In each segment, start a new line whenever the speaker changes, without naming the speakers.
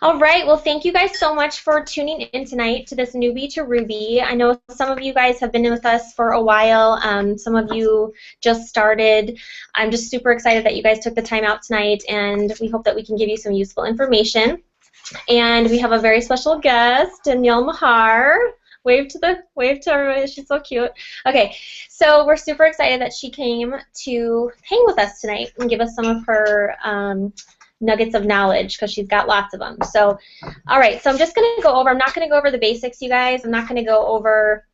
All right, well, thank you guys so much for tuning in tonight to this Newbie to Ruby. I know some of you guys have been with us for a while. Some of you just started. I'm just super excited that you guys took the time out tonight, and we hope that we can give you some useful information. And we have a very special guest, Danielle Mahar. Wave to everybody. She's so cute. Okay, so we're super excited that she came to hang with us tonight and give us some of her nuggets of knowledge, because she's got lots of them. So, all right, so I'm just going to go over, I'm not going to go over the basics, you guys. I'm not going to go over,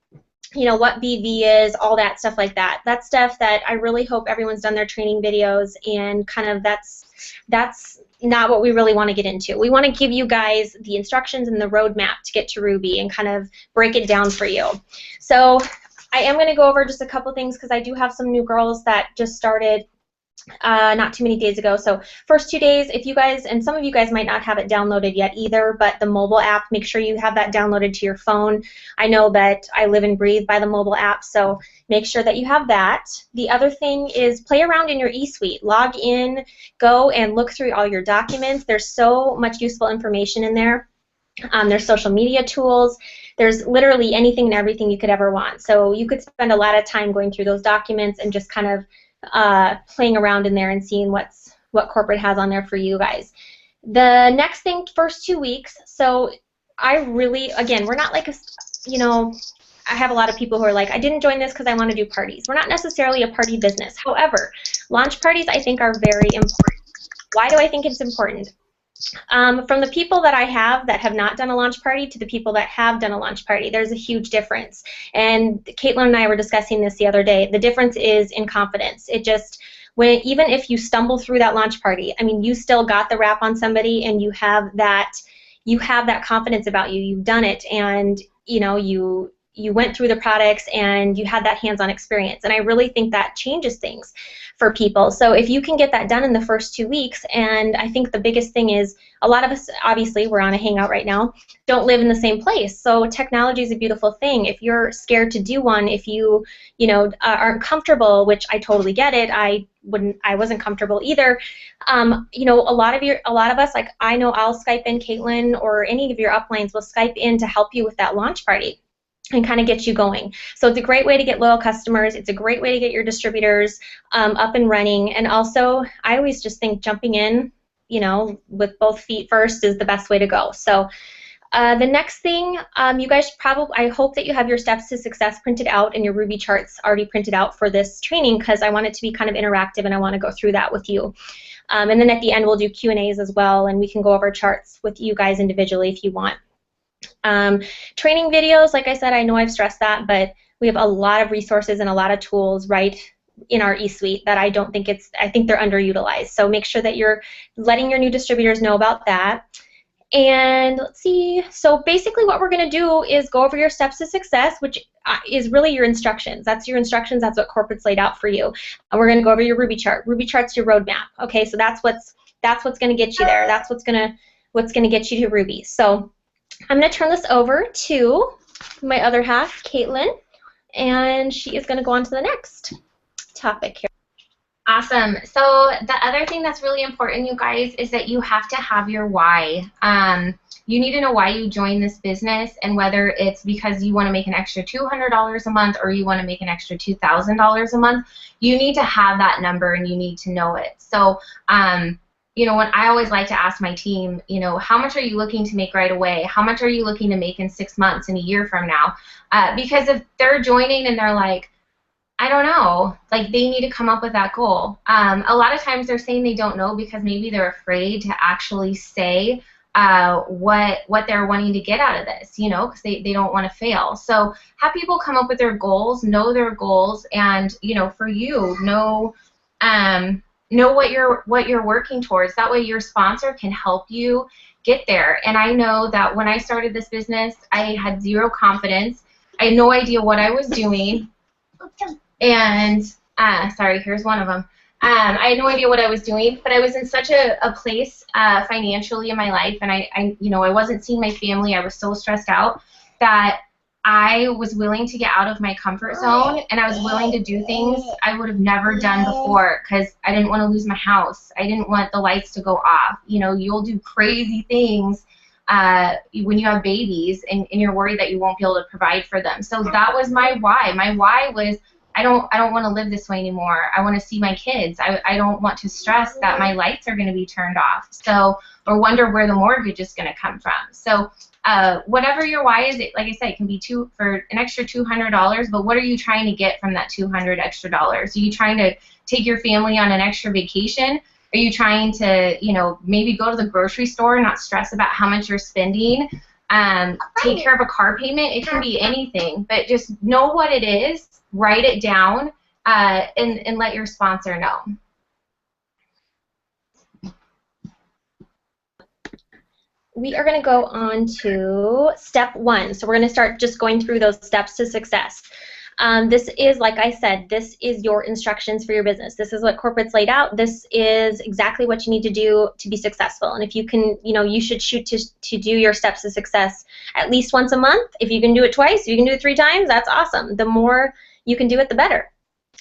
you know, what BV is, all that stuff like that. That's stuff that I really hope everyone's done their training videos, and kind of that's not what we really want to get into. We want to give you guys the instructions and the roadmap to get to Ruby and kind of break it down for you. So I am going to go over just a couple things, because I do have some new girls that just started not too many days ago. So first 2 days, if you guys, and some of you guys might not have it downloaded yet either, but the mobile app, make sure you have that downloaded to your phone. I know that I live and breathe by the mobile app, so make sure that you have that. The other thing is play around in your eSuite. Log in, go and look through all your documents. There's so much useful information in there. There's social media tools. There's literally anything and everything you could ever want. So you could spend a lot of time going through those documents and just kind of playing around in there and seeing what corporate has on there for you guys. The next thing, first 2 weeks, so I really, again, we're not like you know, I have a lot of people who are like, I didn't join this because I want to do parties. We're not necessarily a party business. However, launch parties I think are very important. Why do I think it's important? From the people that I have that have not done a launch party to the people that have done a launch party, there's a huge difference. And Caitlin and I were discussing this the other day. The difference is in confidence. It just, even if you stumble through that launch party, I mean, you still got the rap on somebody, and you have that confidence about you. You've done it, and you know, you went through the products and you had that hands-on experience, and I really think that changes things for people. So if you can get that done in the first 2 weeks, and I think the biggest thing is, a lot of us, obviously we're on a hangout right now, don't live in the same place. So technology is a beautiful thing. If you're scared to do one, if you know, aren't comfortable, which I totally get it, I wasn't comfortable either. You know, a lot of us, like I know I'll Skype in, Caitlin or any of your uplines will Skype in to help you with that launch party and kind of get you going. So it's a great way to get loyal customers. It's a great way to get your distributors up and running. And also, I always just think jumping in, you know, with both feet first is the best way to go. So the next thing, you guys probably, I hope that you have your steps to success printed out and your Ruby charts already printed out for this training, because I want it to be kind of interactive and I want to go through that with you. And then at the end, we'll do Q&As as well, and we can go over charts with you guys individually if you want. Training videos, like I said, I know I've stressed that, but we have a lot of resources and a lot of tools right in our eSuite that I think they're underutilized. So make sure that you're letting your new distributors know about that. And let's see, so basically what we're going to do is go over your steps to success, which is really your instructions. That's your instructions, that's what corporate's laid out for you. And we're going to go over your Ruby chart. Ruby chart's your roadmap. Okay, so that's what's going to get you there. That's what's going to get you to Ruby. So I'm going to turn this over to my other half, Caitlin, and she is going to go on to the next topic here.
Awesome. So the other thing that's really important, you guys, is that you have to have your why. You need to know why you joined this business, and whether it's because you want to make an extra $200 a month or you want to make an extra $2,000 a month. You need to have that number and you need to know it. So you know, when I always like to ask my team, you know, how much are you looking to make right away? How much are you looking to make in 6 months, in a year from now? Because if they're joining and they're like, I don't know, like they need to come up with that goal. A lot of times they're saying they don't know because maybe they're afraid to actually say what they're wanting to get out of this, you know, because they don't want to fail. So have people come up with their goals, know their goals, and, you know, for you, know what you're working towards. That way your sponsor can help you get there. And I know that when I started this business, I had zero confidence. I had no idea what I was doing. And sorry, here's one of them. I had no idea what I was doing, but I was in such a place financially in my life, and I wasn't seeing my family. I was so stressed out that I was willing to get out of my comfort zone, and I was willing to do things I would have never done before because I didn't want to lose my house. I didn't want the lights to go off. You know, you'll do crazy things when you have babies and you're worried that you won't be able to provide for them. So that was my why. My why was I don't want to live this way anymore. I want to see my kids. I don't want to stress that my lights are going to be turned off. So, or wonder where the mortgage is going to come from. So whatever your why is, like I said, it can be for an extra $200, but what are you trying to get from that $200 extra? Are you trying to take your family on an extra vacation? Are you trying to, maybe go to the grocery store and not stress about how much you're spending? Take care of a car payment? It can be anything, but just know what it is, write it down, and let your sponsor know.
We are going to go on to step 1. So we're going to start just going through those steps to success. This is, like I said, this is your instructions for your business. This is what corporate's laid out. This is exactly what you need to do to be successful. And if you can, you should shoot to do your steps to success at least once a month. If you can do it twice, if you can do it 3 times, that's awesome. The more you can do it, the better.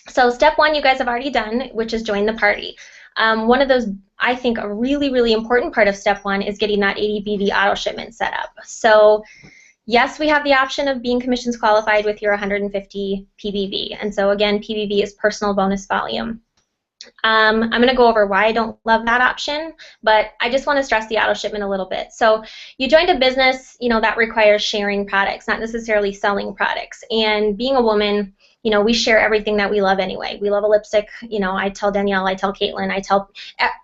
So step 1 you guys have already done, which is join the party. One of those, I think, a really, really important part of step 1 is getting that ADBV auto shipment set up. So yes, we have the option of being commissions qualified with your 150 PBV. And so again, PBV is personal bonus volume. I'm going to go over why I don't love that option, but I just want to stress the auto shipment a little bit. So you joined a business, that requires sharing products, not necessarily selling products. And being a woman, we share everything that we love anyway. We love a lipstick. I tell Danielle, I tell Caitlin, I tell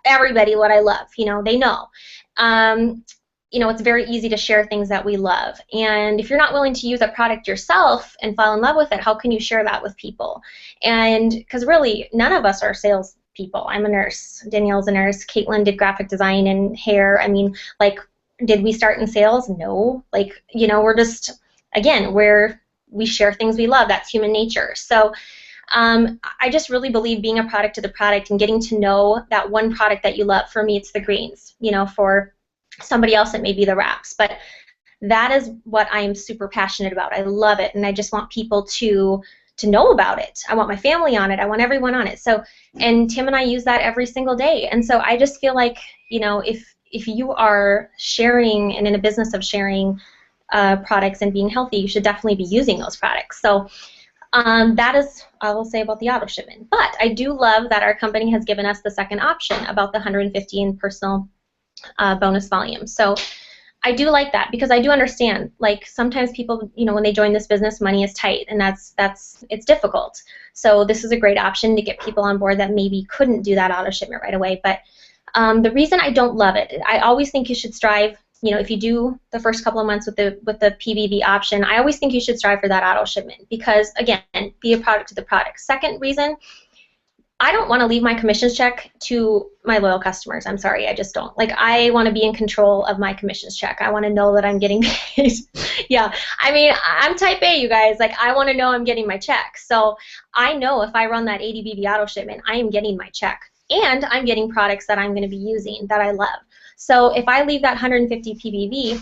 everybody what I love. They know. It's very easy to share things that we love. And if you're not willing to use a product yourself and fall in love with it, how can you share that with people? And because really, none of us are sales people. I'm a nurse. Danielle's a nurse. Caitlin did graphic design and hair. I mean, did we start in sales? No. We're just, again, we share things we love. That's human nature. So I just really believe being a product to the product and getting to know that one product that you love. For me, it's the greens. For somebody else, it may be the wraps. But that is what I am super passionate about. I love it, and I just want people to know about it. I want my family on it. I want everyone on it. So, and Tim and I use that every single day. And so I just feel like, if you are sharing and in a business of sharing products and being healthy, you should definitely be using those products. So that is all I will say about the auto shipment. But I do love that our company has given us the second option about the 150 in personal bonus volume. So I do like that because I do understand, sometimes people, when they join this business, money is tight, and it's difficult. So this is a great option to get people on board that maybe couldn't do that auto shipment right away. But the reason I don't love it, I always think you should strive. If you do the first couple of months with the PBV option, I always think you should strive for that auto shipment because, again, be a product to the product. Second reason, I don't want to leave my commissions check to my loyal customers. I'm sorry, I just don't. I want to be in control of my commissions check. I want to know that I'm getting paid. Yeah, I mean, I'm type A, you guys. I want to know I'm getting my check. So I know if I run that ADBV auto shipment, I am getting my check. And I'm getting products that I'm going to be using that I love. So if I leave that 150 PBV,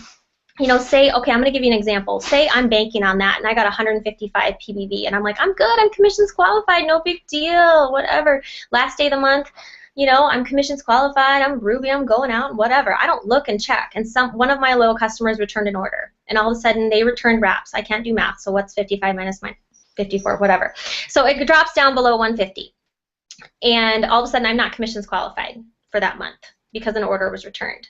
say, okay, I'm going to give you an example. Say I'm banking on that, and I got 155 PBV, and I'm like, I'm good, I'm commissions qualified, no big deal, whatever. Last day of the month, I'm commissions qualified, I'm Ruby, I'm going out, whatever. I don't look and check. And one of my loyal customers returned an order, and all of a sudden they returned wraps. I can't do math, so what's 55 minus my 54, whatever. So it drops down below 150. And all of a sudden I'm not commissions qualified for that month because an order was returned.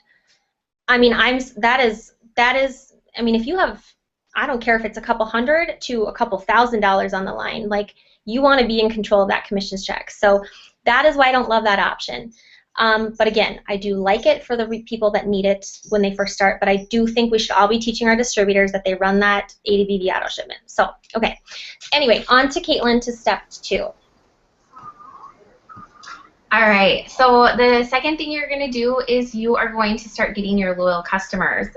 I mean, that is, I mean, if you have, I don't care if it's a couple hundred to a couple $1,000s on the line, you want to be in control of that commissions check. So that is why I don't love that option. But again, I do like it for the people that need it when they first start, but I do think we should all be teaching our distributors that they run that ADBV auto shipment. So, okay. Anyway, on to Caitlin to step 2.
All right, so the second thing you're going to do is you are going to start getting your loyal customers.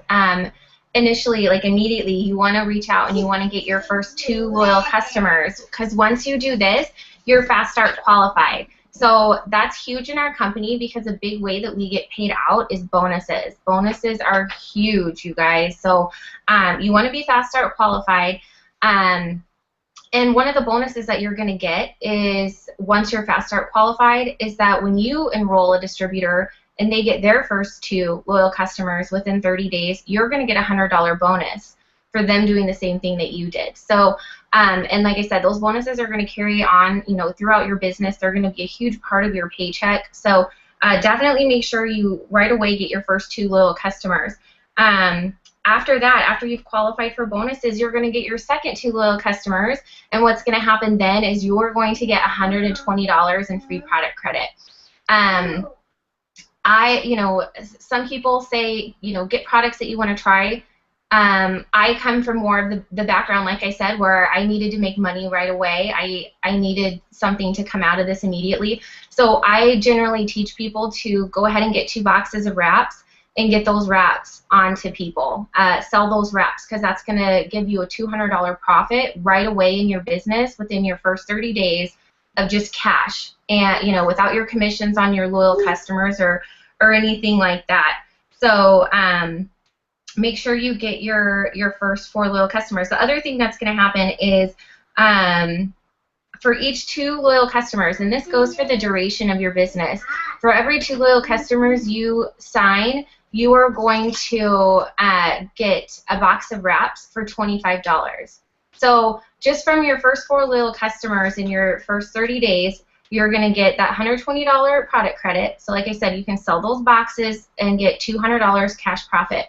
Initially, immediately, you want to reach out and you want to get your first 2 loyal customers because once you do this, you're fast start qualified. So that's huge in our company because a big way that we get paid out is bonuses. Bonuses are huge, you guys. So you want to be fast start qualified. And one of the bonuses that you're going to get is once you're fast start qualified is that when you enroll a distributor and they get their first 2 loyal customers within 30 days, you're going to get a $100 bonus for them doing the same thing that you did. So, and like I said, those bonuses are going to carry on, throughout your business. They're going to be a huge part of your paycheck. So definitely make sure you right away get your first 2 loyal customers. After that, after you've qualified for bonuses, you're going to get your second 2 loyal customers, and what's going to happen then is you're going to get $120 in free product credit. Some people say, get products that you want to try. I come from more of the background, like I said, where I needed to make money right away. I needed something to come out of this immediately. So I generally teach people to go ahead and get 2 boxes of wraps and get those wraps onto people. Sell those wraps, because that's going to give you a $200 profit right away in your business within your first 30 days of just cash, and without your commissions on your loyal customers or anything like that. So make sure you get your first 4 loyal customers. The other thing that's going to happen is for each 2 loyal customers, and this goes for the duration of your business, for every 2 loyal customers you sign, you are going to get a box of wraps for $25. So just from your first 4 loyal customers in your first 30 days, you're going to get that $120 product credit. So like I said, you can sell those boxes and get $200 cash profit.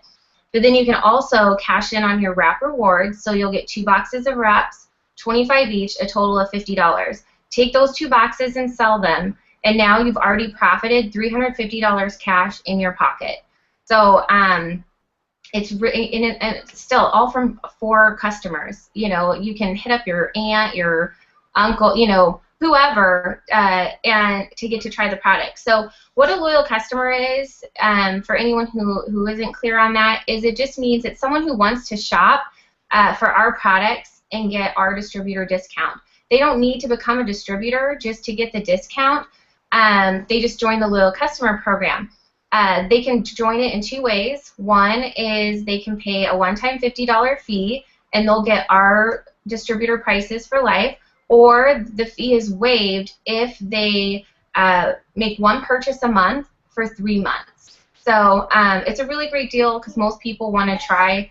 But then you can also cash in on your wrap rewards. So you'll get 2 boxes of wraps, 25 each, a total of $50. Take those 2 boxes and sell them, and now you've already profited $350 cash in your pocket. So it's still all from 4 customers. You can hit up your aunt, your uncle, whoever, and to get to try the product. So what a loyal customer is, for anyone who isn't clear on that, is it just means it's someone who wants to shop for our products and get our distributor discount. They don't need to become a distributor just to get the discount. They just join the loyal customer program. They can join it in 2 ways. One is they can pay a one-time $50 fee, and they'll get our distributor prices for life, or the fee is waived if they make 1 purchase a month for 3 months. So it's a really great deal, because most people want to try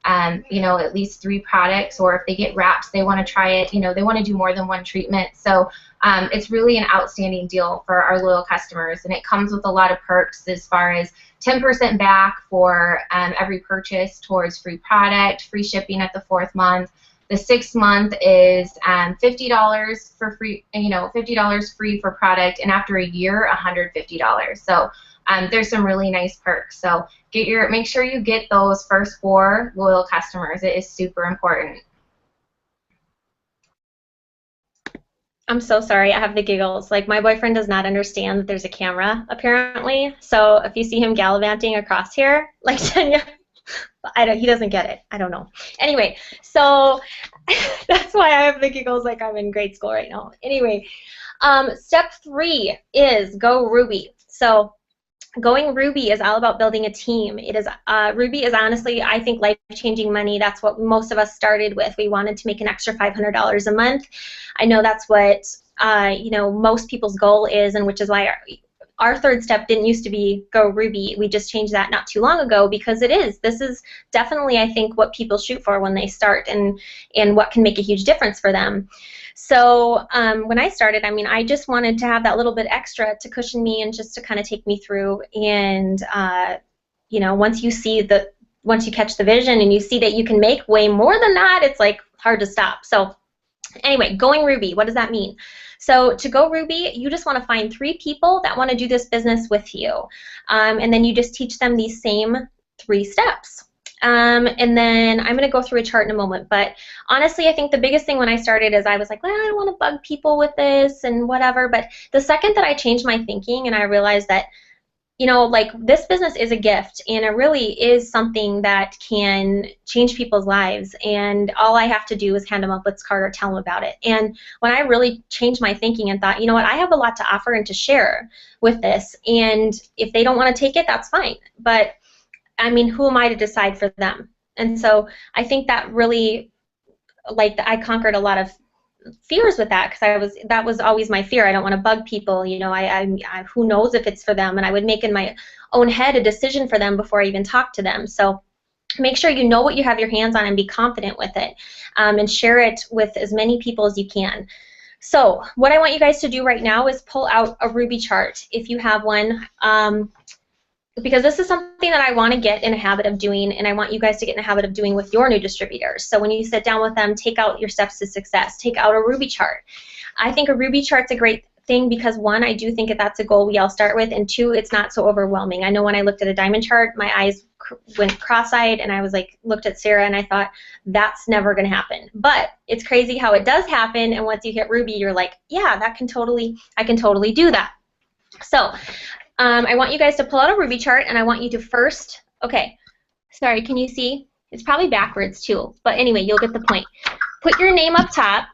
at least 3 products, or if they get wraps, they want to try it, they want to do more than 1 treatment. So it's really an outstanding deal for our loyal customers, and it comes with a lot of perks as far as 10% back for every purchase towards free product, free shipping at the 4th month. The 6th month is $50 for free, $50 free for product, and after a year, $150. So there's some really nice perks. So make sure you get those first 4 loyal customers. It is super important.
I'm so sorry. I have the giggles. Like, my boyfriend does not understand that there's a camera, apparently. So if you see him gallivanting across here, like Tanya, he doesn't get it. I don't know. Anyway, so that's why I have the giggles, like I'm in grade school right now. Anyway, step 3 is go Ruby. So going Ruby is all about building a team. It is Ruby is honestly, I think, life-changing money. That's what most of us started with. We wanted to make an extra $500 a month. I know that's what most people's goal is, and which is why our 3rd step didn't used to be go Ruby. We just changed that not too long ago, because this is definitely, I think, what people shoot for when they start, and what can make a huge difference for them. So when I started, I just wanted to have that little bit extra to cushion me and just to kind of take me through. And once you catch the vision and you see that you can make way more than that, it's like hard to stop. So anyway, going Ruby, what does that mean? So to go Ruby, you just want to find 3 people that want to do this business with you, and then you just teach them these same 3 steps. And then I'm going to go through a chart in a moment, but honestly, I think the biggest thing when I started is I was like, well, I don't want to bug people with this and whatever, but the second that I changed my thinking and I realized that, like, this business is a gift, and it really is something that can change people's lives, and all I have to do is hand them a Blitz card or tell them about it. And when I really changed my thinking and thought, you know what, I have a lot to offer and to share with this, and if they don't want to take it, that's fine, but who am I to decide for them? And so I think that really, I conquered a lot of fears with that, because that was always my fear. I don't want to bug people, you know. Who knows if it's for them, and I would make in my own head a decision for them before I even talk to them. So make sure you know what you have your hands on and be confident with it, and share it with as many people as you can. So what I want you guys to do right now is pull out a Ruby chart if you have one, because this is something that I want to get in a habit of doing, and I want you guys to get in a habit of doing with your new distributors. So when you sit down with them, take out your steps to success. Take out a Ruby chart. I think a Ruby chart's a great thing because, one, I do think that that's a goal we all start with, and two, it's not so overwhelming. I know when I looked at a diamond chart, my eyes went cross-eyed, and I was like, looked at Sarah, and I thought, that's never going to happen. But it's crazy how it does happen, and once you hit Ruby, you're like, yeah, I can totally do that. So I want you guys to pull out a Ruby chart, and I want you to first, okay, sorry, can you see? It's probably backwards too, but anyway, you'll get the point. Put your name up top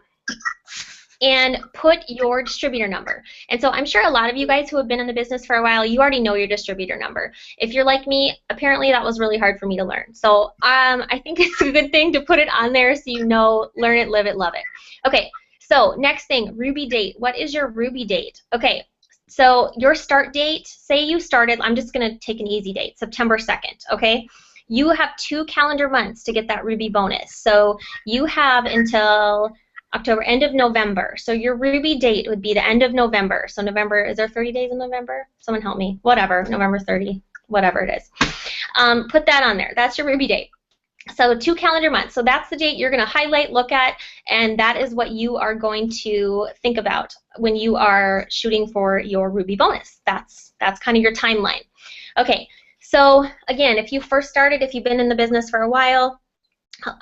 and put your distributor number. And so I'm sure a lot of you guys who have been in the business for a while, you already know your distributor number. If you're like me, apparently that was really hard for me to learn. So I think it's a good thing to put it on there so you know, learn it, live it, love it. Okay, so next thing, Ruby date. What is your Ruby date? Okay. So your start date, say you started, I'm just going to take an easy date, September 2nd, okay? You have 2 calendar months to get that Ruby bonus. So you have until October, end of November. So your Ruby date would be the end of November. So November, is there 30 days in November? Someone help me. Whatever, November 30, whatever it is. Put that on there. That's your Ruby date. So 2 calendar months. So that's the date you're going to highlight, look at, and that is what you are going to think about when you are shooting for your Ruby bonus. That's kind of your timeline. Okay, so again, if you first started, if you've been in the business for a while,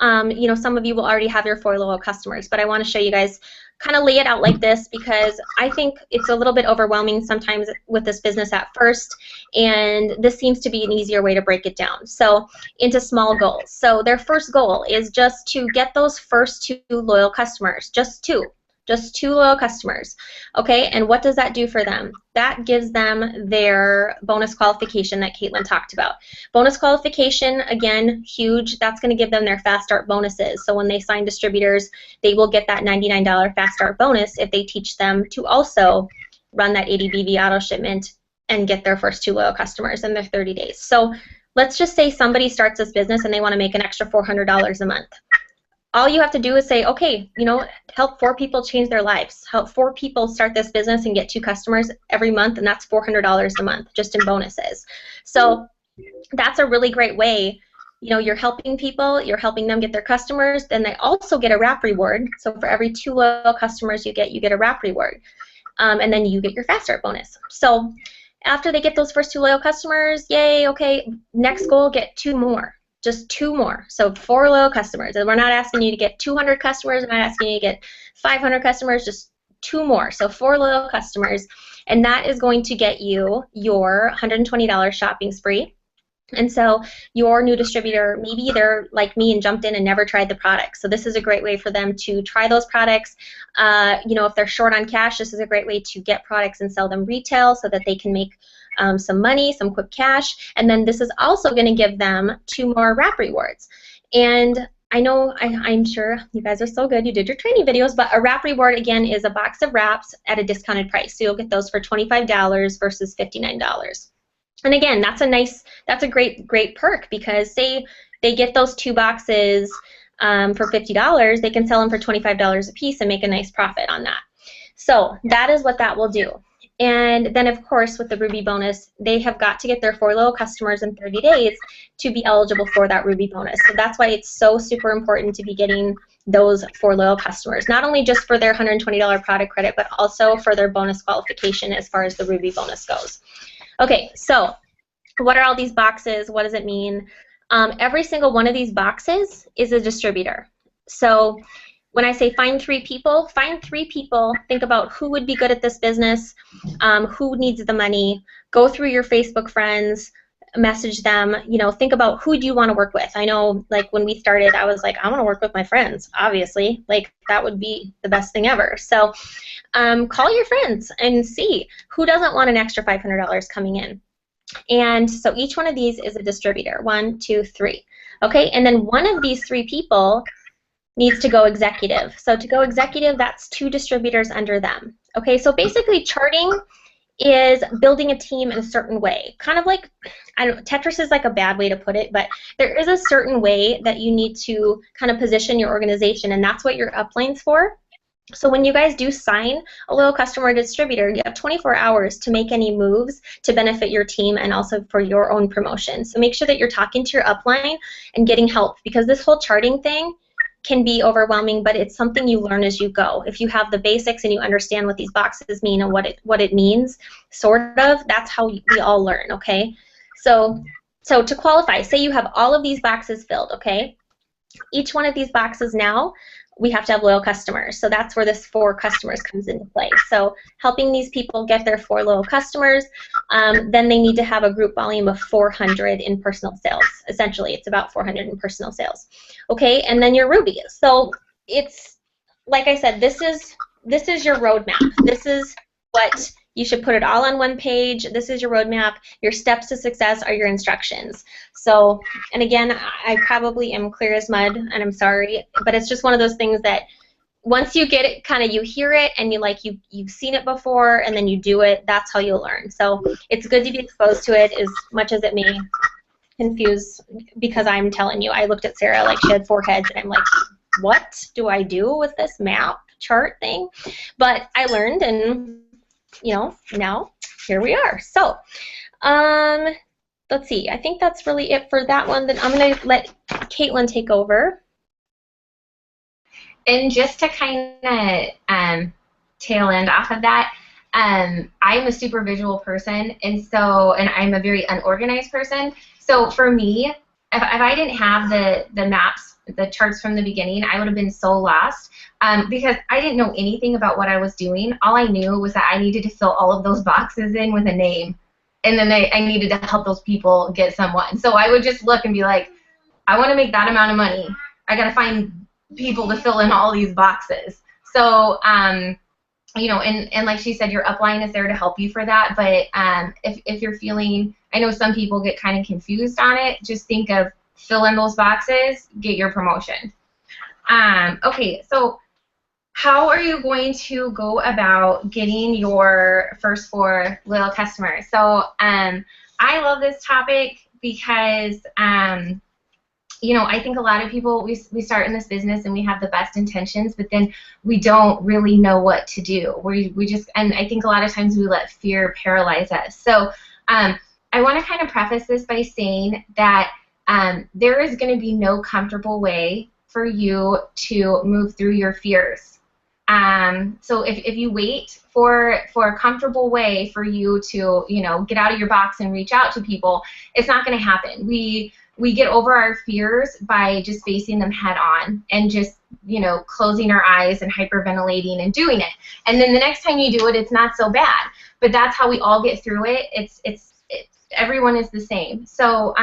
you know, some of you will already have your 4 loyal customers, but I want to show you guys, kind of lay it out like this, because I think it's a little bit overwhelming sometimes with this business at first, and this seems to be an easier way to break it down. So into small goals. So their first goal is just to get those first 2 loyal customers, just 2 loyal customers, okay? And what does that do for them? That gives them their bonus qualification that Caitlin talked about. Bonus qualification, again, huge. That's going to give them their fast start bonuses. So when they sign distributors, they will get that $99 fast start bonus if they teach them to also run that 80 BV auto shipment and get their first 2 loyal customers in their 30 days. So let's just say somebody starts this business and they want to make an extra $400 a month. All you have to do is say, okay, you know, help 4 people change their lives. Help 4 people start this business and get 2 customers every month, and that's $400 a month just in bonuses. So that's a really great way. You know, you're helping people, you're helping them get their customers, then they also get a wrap reward. So for every 2 loyal customers you get a wrap reward. And then you get your fast start bonus. So after they get those first 2 loyal customers, yay, okay, next goal, get 2 more. Just 2 more. So 4 loyal customers. And we're not asking you to get 200 customers. We're not asking you to get 500 customers. Just 2 more. So 4 loyal customers. And that is going to get you your $120 shopping spree. And so your new distributor, maybe they're like me and jumped in and never tried the products. So this is a great way for them to try those products. You know, if they're short on cash, this is a great way to get products and sell them retail so that they can make some money, some quick cash. And then this is also going to give them 2 more wrap rewards. And I know, I'm sure you guys are so good, you did your training videos, but a wrap reward, again, is a box of wraps at a discounted price. So you'll get those for $25 versus $59. And again, that's a great perk, because say they get those 2 boxes for $50, they can sell them for $25 a piece and make a nice profit on that. So that is what that will do. And then, of course, with the Ruby bonus, they have got to get their 4 loyal customers in 30 days to be eligible for that Ruby bonus. So that's why it's so super important to be getting those 4 loyal customers, not only just for their $120 product credit, but also for their bonus qualification as far as the Ruby bonus goes. Okay, so what are all these boxes? What does it mean? Every single one of these boxes is a distributor. So when I say find 3 people, think about who would be good at this business, who needs the money, go through your Facebook friends, message them, you know, think about who do you want to work with. I know, like, when we started, I was like, I want to work with my friends, obviously. Like, that would be the best thing ever. So call your friends and see who doesn't want an extra $500 coming in. And so each one of these is a distributor, 1, 2, 3. Okay, and then one of these 3 people needs to go executive. So to go executive, that's 2 distributors under them. Okay, so basically charting is building a team in a certain way. Kind of like, I don't, Tetris is like a bad way to put it, but there is a certain way that you need to kind of position your organization, and that's what your upline's for. So when you guys do sign a loyal customer or distributor, you have 24 hours to make any moves to benefit your team and also for your own promotion. So make sure that you're talking to your upline and getting help, because this whole charting thing can be overwhelming, but it's something you learn as you go. If you have the basics and you understand what these boxes mean and what it means, sort of, that's how we all learn, okay? So to qualify, say you have all of these boxes filled, okay? Each one of these boxes now, we have to have loyal customers. So that's where this 4 customers comes into play. So helping these people get their 4 loyal customers, then they need to have a group volume of 400 in personal sales. Essentially, it's about 400 in personal sales. Okay, and then your Ruby. So it's, like I said, this is your roadmap. This is what you should put it all on one page. This is your roadmap. Your steps to success are your instructions. So, and again, I probably am clear as mud, and I'm sorry, but it's just one of those things that once you get it, kind of you hear it, and you've seen it before, and then you do it, that's how you'll learn. So it's good to be exposed to it as much as it may confuse, because I'm telling you, I looked at Sarah like she had 4 heads, and I'm like, what do I do with this map chart thing? But I learned, and you know, now here we are. So, let's see. I think that's really it for that one. Then I'm going to let Caitlin take over.
And just to kind of tail end off of that, I'm a super visual person, and I'm a very unorganized person. So for me, if I didn't have the maps, the charts from the beginning, I would have been so lost, because I didn't know anything about what I was doing. All I knew was that I needed to fill all of those boxes in with a name, and then I needed to help those people get someone. So I would just look and be like, I want to make that amount of money. I got to find people to fill in all these boxes. So, you know, and like she said, your upline is there to help you for that. But if you're feeling, I know some people get kind of confused on it, just think of fill in those boxes, get your promotion. Okay, so how are you going to go about getting your first 4 loyal customers? So I love this topic because you know, I think a lot of people, we start in this business and we have the best intentions, but then we don't really know what to do. We just, and I think a lot of times we let fear paralyze us. So I want to kind of preface this by saying that there is going to be no comfortable way for you to move through your fears. So if you wait for a comfortable way for you to, you know, get out of your box and reach out to people, it's not going to happen. We get over our fears by just facing them head on and just, you know, closing our eyes and hyperventilating and doing it. And then the next time you do it, it's not so bad. But that's how we all get through it. It's everyone is the same. So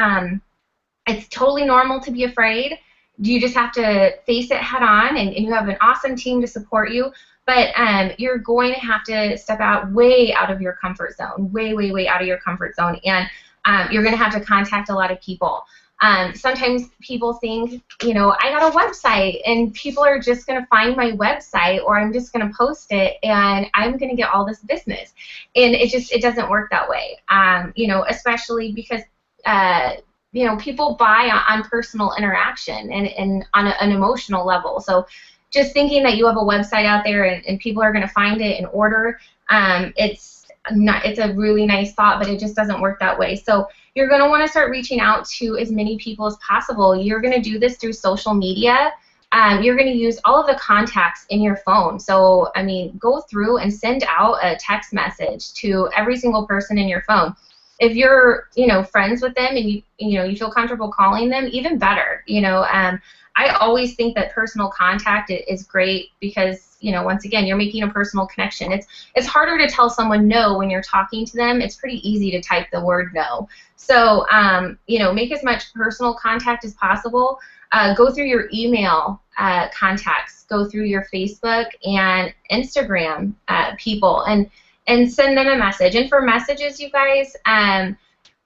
it's totally normal to be afraid. You just have to face it head on, and you have an awesome team to support you. But you're going to have to step way out of your comfort zone, way out of your comfort zone, and you're going to have to contact a lot of people. Sometimes people think, you know, I got a website and people are just going to find my website, or I'm just going to post it and I'm going to get all this business. And it doesn't work that way. You know, especially because, you know, people buy on personal interaction and on an emotional level. So just thinking that you have a website out there and people are going to find it and order, it's a really nice thought, but it just doesn't work that way. So you're going to want to start reaching out to as many people as possible. You're going to do this through social media. You're going to use all of the contacts in your phone. So, I mean, go through and send out a text message to every single person in your phone. If you're, you know, friends with them and you feel comfortable calling them, even better. You know, I always think that personal contact is great because, you know, once again, you're making a personal connection. It's harder to tell someone no when you're talking to them. It's pretty easy to type the word no. So, you know, make as much personal contact as possible. Go through your email contacts. Go through your Facebook and Instagram people and send them a message. And for messages, you guys,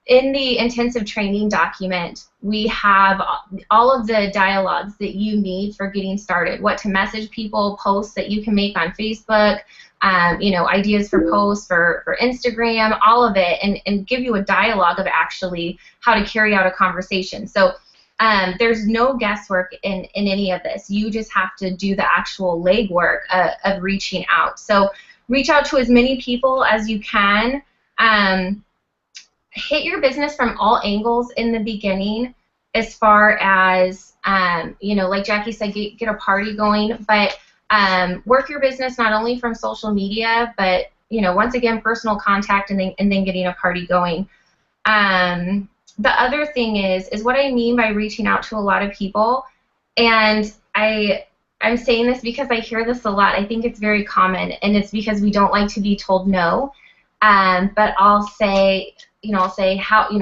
in the intensive training document, we have all of the dialogues that you need for getting started, what to message people, posts that you can make on Facebook, you know, ideas for posts for Instagram, all of it, and give you a dialogue of actually how to carry out a conversation. So there's no guesswork in any of this. You just have to do the actual legwork of reaching out. So reach out to as many people as you can. Hit your business from all angles in the beginning, as far as, you know, like Jackie said, get a party going, but work your business not only from social media, but, you know, once again, personal contact, and then getting a party going. The other thing is what I mean by reaching out to a lot of people, and I'm saying this because I hear this a lot. I think it's very common, and it's because we don't like to be told no. But I'll say, you know,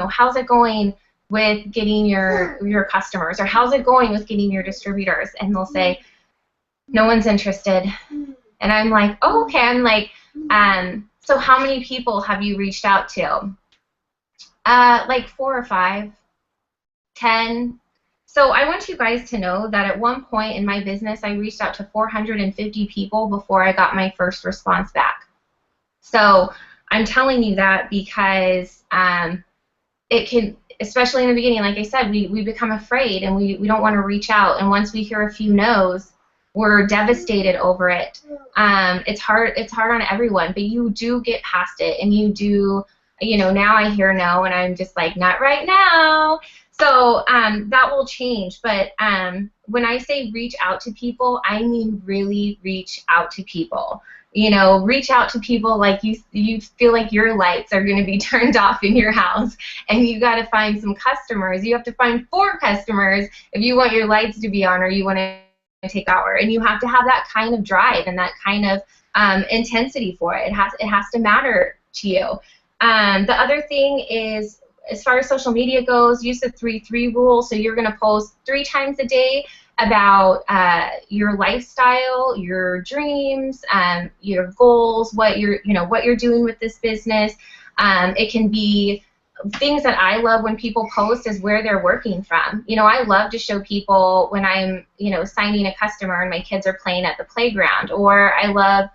how's it going with getting your customers, or how's it going with getting your distributors? And they'll say, no one's interested. And I'm like, oh, okay. I'm like, so how many people have you reached out to? Like 4 or 5, 10. So I want you guys to know that at one point in my business, I reached out to 450 people before I got my first response back. So I'm telling you that because it can, especially in the beginning, like I said, we become afraid, and we don't want to reach out. And once we hear a few no's, we're devastated over it. It's hard on everyone, but you do get past it, and you do, you know, now I hear no, and I'm just like, not right now. So that will change. But when I say reach out to people, I mean really reach out to people. You know, reach out to people like you feel like your lights are going to be turned off in your house, and you got to find some customers. You have to find 4 customers if you want your lights to be on, or you want to take hour. And you have to have that kind of drive and that kind of intensity for it. It has to matter to you. The other thing is, as far as social media goes, use the 3-3 rule. So you're going to post 3 times a day about your lifestyle, your dreams, your goals, what you're doing with this business. It can be things that I love when people post is where they're working from. You know, I love to show people when I'm, you know, signing a customer and my kids are playing at the playground, or I love,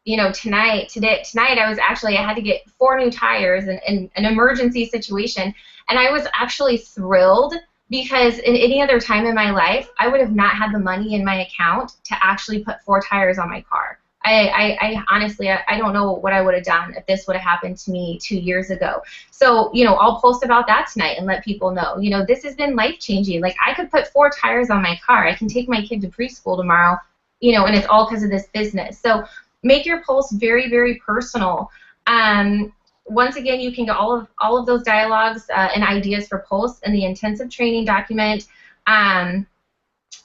you know, tonight I had to get 4 new tires in an emergency situation, and I was actually thrilled, because in any other time in my life, I would have not had the money in my account to actually put 4 tires on my car. I honestly, I don't know what I would have done if this would have happened to me 2 years ago. So, you know, I'll post about that tonight and let people know, you know, this has been life-changing. Like, I could put 4 tires on my car. I can take my kid to preschool tomorrow, you know, and it's all because of this business. So make your posts very, very personal. Once again, you can get all of those dialogues and ideas for posts in the intensive training document.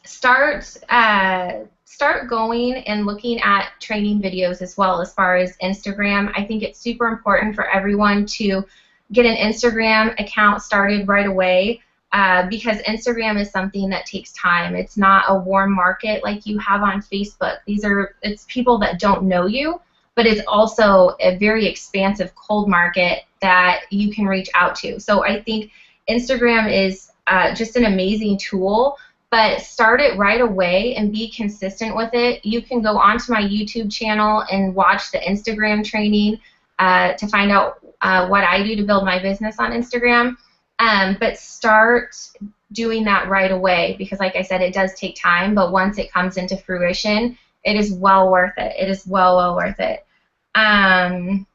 Start going and looking at training videos as well, as far as Instagram. I think it's super important for everyone to get an Instagram account started right away, because Instagram is something that takes time. It's not a warm market like you have on Facebook. It's people that don't know you, but it's also a very expansive cold market that you can reach out to. So I think Instagram is just an amazing tool, but start it right away and be consistent with it. You can go onto my YouTube channel and watch the Instagram training to find out what I do to build my business on Instagram. But start doing that right away, because like I said, it does take time, but once it comes into fruition, it is well worth it. It is well worth it. And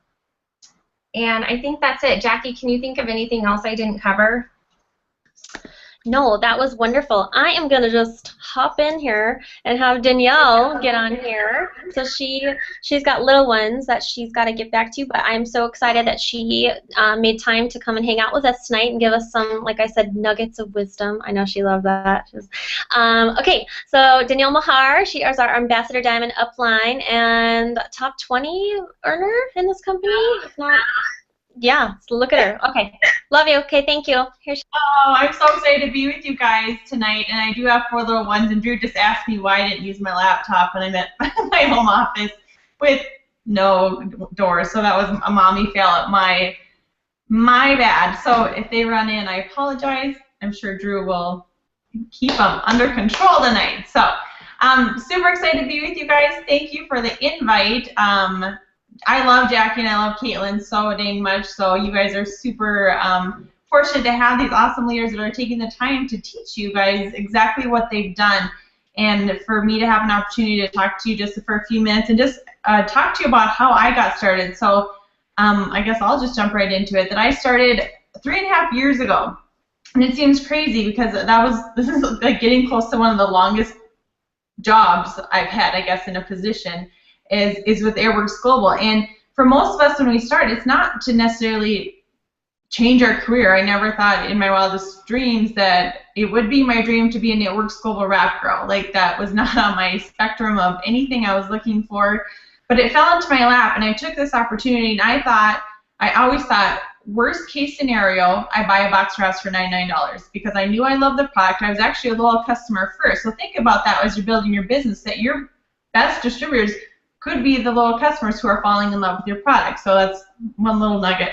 I think that's it. Jackie, can you think of anything else I didn't cover?
No, that was wonderful. I am going to just hop in here and have Danielle get on here. So she's got little ones that she's got to get back to, but I'm so excited that she made time to come and hang out with us tonight and give us some, like I said, nuggets of wisdom. I know she loved that. Okay, so Danielle Mahar, she is our Ambassador Diamond upline and top 20 earner in this company, if not. Yeah, look at her. Okay, love you. Okay, thank you. Here she
Oh, I'm so excited to be with you guys tonight, and I do have 4 little ones, and Drew just asked me why I didn't use my laptop when I'm at my home office with no doors, so that was a mommy fail at my My bad. So if they run in, I apologize. I'm sure Drew will keep them under control tonight. So super excited to be with you guys. Thank you for the invite. I love Jackie and I love Caitlin so dang much. So you guys are super fortunate to have these awesome leaders that are taking the time to teach you guys exactly what they've done. And for me to have an opportunity to talk to you just for a few minutes and just talk to you about how I got started. So I guess I'll just jump right into it. That I started 3.5 years ago. And it seems crazy because this is like getting close to one of the longest jobs I've had, I guess, in a position is with Airworks Global. And for most of us when we start, it's not to necessarily change our career. I never thought in my wildest dreams that it would be my dream to be a Networks Global Rap Girl. Like, that was not on my spectrum of anything I was looking for. But it fell into my lap, and I took this opportunity, and I always thought, worst case scenario, I buy a box of wraps for $99 because I knew I loved the product. I was actually a loyal customer first. So think about that as you're building your business, that your best distributors could be the loyal customers who are falling in love with your product. So that's one little nugget.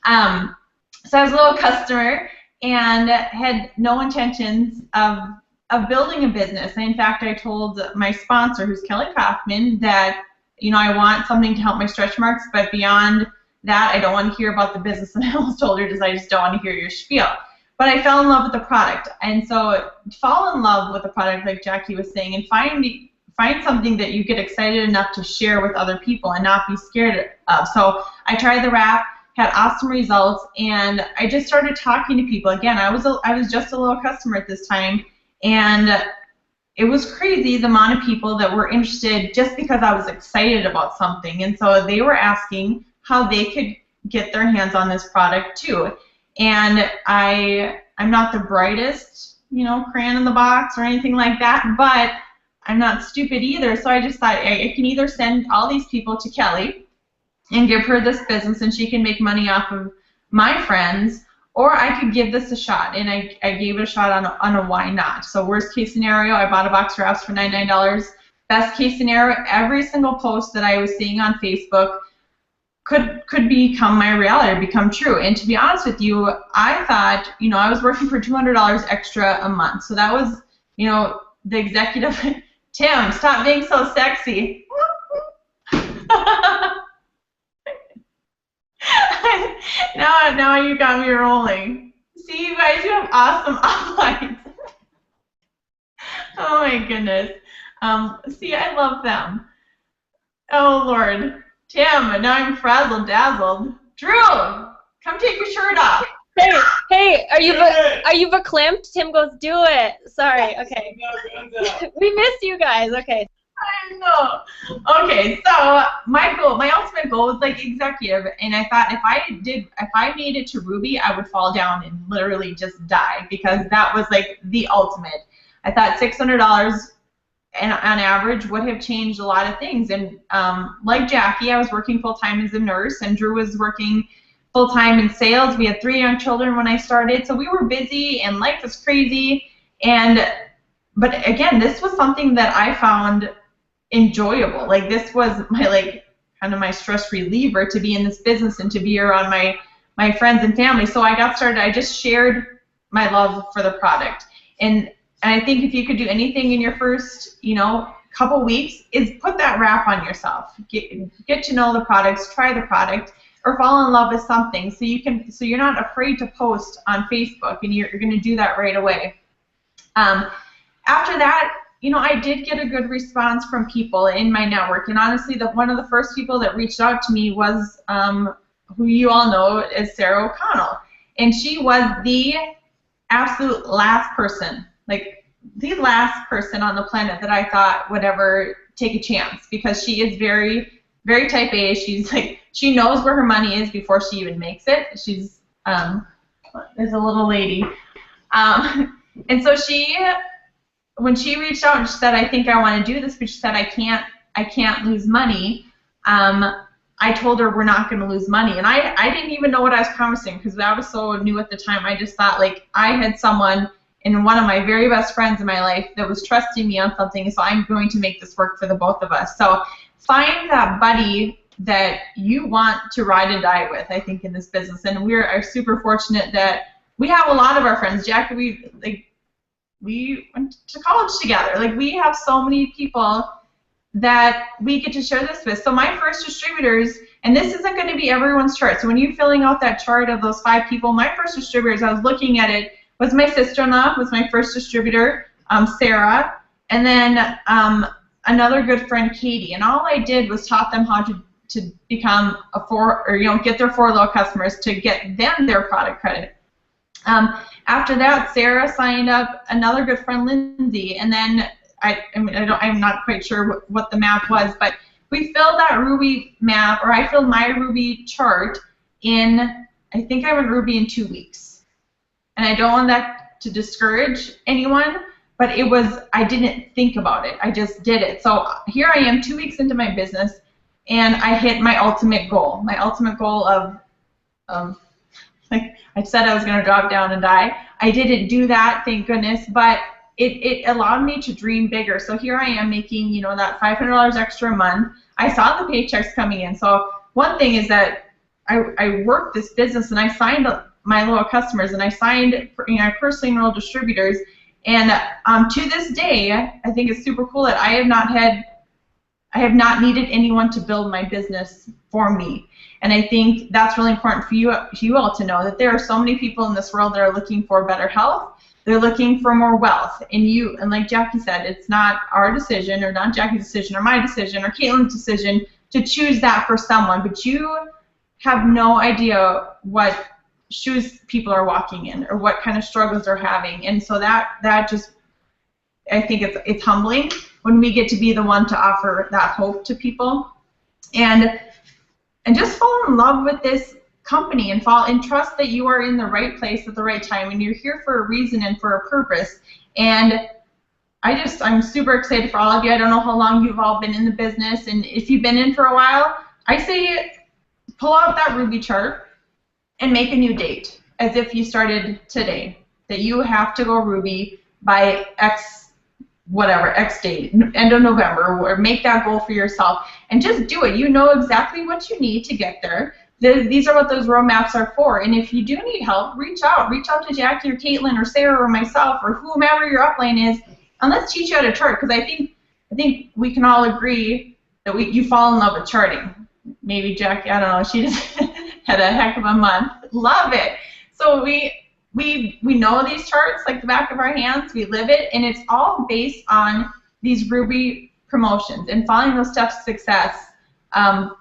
So I was a loyal customer and had no intentions of building a business. And in fact, I told my sponsor, who's Kelly Kaufman, that I want something to help my stretch marks, but beyond that, I don't want to hear about the business. And I almost told her, I just don't want to hear your spiel. But I fell in love with the product. And so fall in love with the product, like Jackie was saying, and find something that you get excited enough to share with other people and not be scared of. So I tried the wrap, had awesome results, and I just started talking to people. Again, I was just a little customer at this time, and it was crazy the amount of people that were interested just because I was excited about something. And so they were asking how they could get their hands on this product too. And I'm not the brightest, crayon in the box or anything like that, but I'm not stupid either. So I just thought I can either send all these people to Kelly and give her this business and she can make money off of my friends, or I could give this a shot. And I gave it a shot on a why not. So worst case scenario, I bought a box of wraps for $99. Best case scenario, every single post that I was seeing on Facebook could become my reality, become true. And to be honest with you, I thought, I was working for $200 extra a month. So that was, the executive, Tim, stop being so sexy. Now you got me rolling. See, you guys, you have awesome uplines. Oh my goodness. See, I love them. Oh Lord. Tim, now I'm frazzled dazzled. Drew, come take your shirt off.
Hey, are you verklempt? Tim goes, do it. Sorry, okay. We miss you guys. Okay.
I know. Okay, so my ultimate goal was like executive, and I thought if I made it to Ruby, I would fall down and literally just die, because that was like the ultimate. I thought $600 and on average would have changed a lot of things. And like Jackie, I was working full-time as a nurse, and Drew was working full-time in sales. We had 3 young children when I started, so we were busy and life was crazy. But again, this was something that I found enjoyable. Like, this was my kind of my stress reliever, to be in this business and to be around my friends and family. So I got started. I just shared my love for the product. And I think if you could do anything in your first, couple weeks, is put that wrap on yourself. Get to know the products, try the product, or fall in love with something. So you're not afraid to post on Facebook, and you're going to do that right away. After that, I did get a good response from people in my network, and honestly, one of the first people that reached out to me was who you all know as Sarah O'Connell, and she was the absolute last person. The last person on the planet that I thought would ever take a chance, because she is very, very type A. She's she knows where her money is before she even makes it. She's there's a little lady, and so when she reached out and she said, I think I want to do this, but she said, I can't lose money. I told her we're not going to lose money, and I didn't even know what I was promising, because I was so new at the time. I just thought I had someone, and one of my very best friends in my life, that was trusting me on something, so I'm going to make this work for the both of us. So find that buddy that you want to ride and die with, I think, in this business. And we are super fortunate that we have a lot of our friends. Jack, we went to college together. Like, we have so many people that we get to share this with. So my first distributors, and this isn't going to be everyone's chart. So when you're filling out that chart of those 5 people, my first distributors, I was looking at it, was my sister-in-law, was my first distributor, Sarah, and then another good friend, Katie. And all I did was taught them how to become get their 4 low customers to get them their product credit. After that, Sarah signed up another good friend, Lindsay, and then I'm not quite sure what the map was, but we filled that Ruby map, or I filled my Ruby chart in, I think I went Ruby in 2 weeks. And I don't want that to discourage anyone, but I didn't think about it. I just did it. So here I am 2 weeks into my business, and I hit my ultimate goal. My ultimate goal of like I said, I was going to drop down and die. I didn't do that, thank goodness, but it allowed me to dream bigger. So here I am making, that $500 extra a month. I saw the paychecks coming in. So one thing is that I worked this business, and I signed my loyal customers, and I signed, I personally enrolled distributors. And to this day, I think it's super cool that I have not needed anyone to build my business for me. And I think that's really important for you all to know, that there are so many people in this world that are looking for better health. They're looking for more wealth. And like Jackie said, it's not our decision, or not Jackie's decision, or my decision, or Caitlin's decision to choose that for someone. But you have no idea what shoes people are walking in, or what kind of struggles they're having. And so that just, I think it's humbling when we get to be the one to offer that hope to people. And just fall in love with this company, and trust that you are in the right place at the right time, and you're here for a reason and for a purpose. And I'm super excited for all of you. I don't know how long you've all been in the business, and if you've been in for a while, I say pull out that Ruby chart and make a new date, as if you started today, that you have to go Ruby by X date, end of November, or make that goal for yourself, and just do it. You know exactly what you need to get there. These are what those roadmaps are for. And if you do need help, reach out to Jackie or Caitlin or Sarah or myself or whomever your upline is, and let's teach you how to chart. Because I think we can all agree that you fall in love with charting. Maybe Jackie, I don't know, she just had a heck of a month. Love it. So we know these charts like the back of our hands. We live it, and it's all based on these Ruby promotions and following those steps to success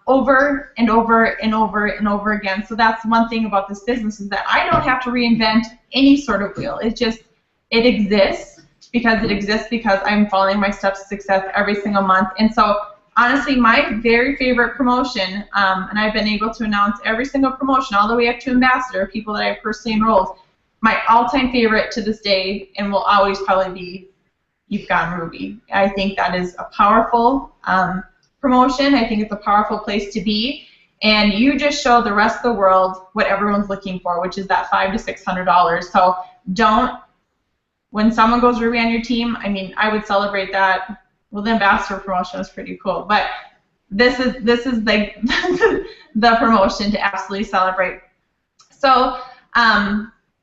over and over and over and over again. So that's one thing about this business, is that I don't have to reinvent any sort of wheel. It exists because I'm following my steps to success every single month. And so honestly, my very favorite promotion, and I've been able to announce every single promotion all the way up to ambassador, people that I've personally enrolled, my all-time favorite to this day, and will always probably be You've Gone Ruby. I think that is a powerful promotion. I think it's a powerful place to be, and you just show the rest of the world what everyone's looking for, which is that $500 to $600. So when someone goes Ruby on your team, I mean, I would celebrate that. Well, the ambassador promotion was pretty cool, but this is like the promotion to absolutely celebrate. So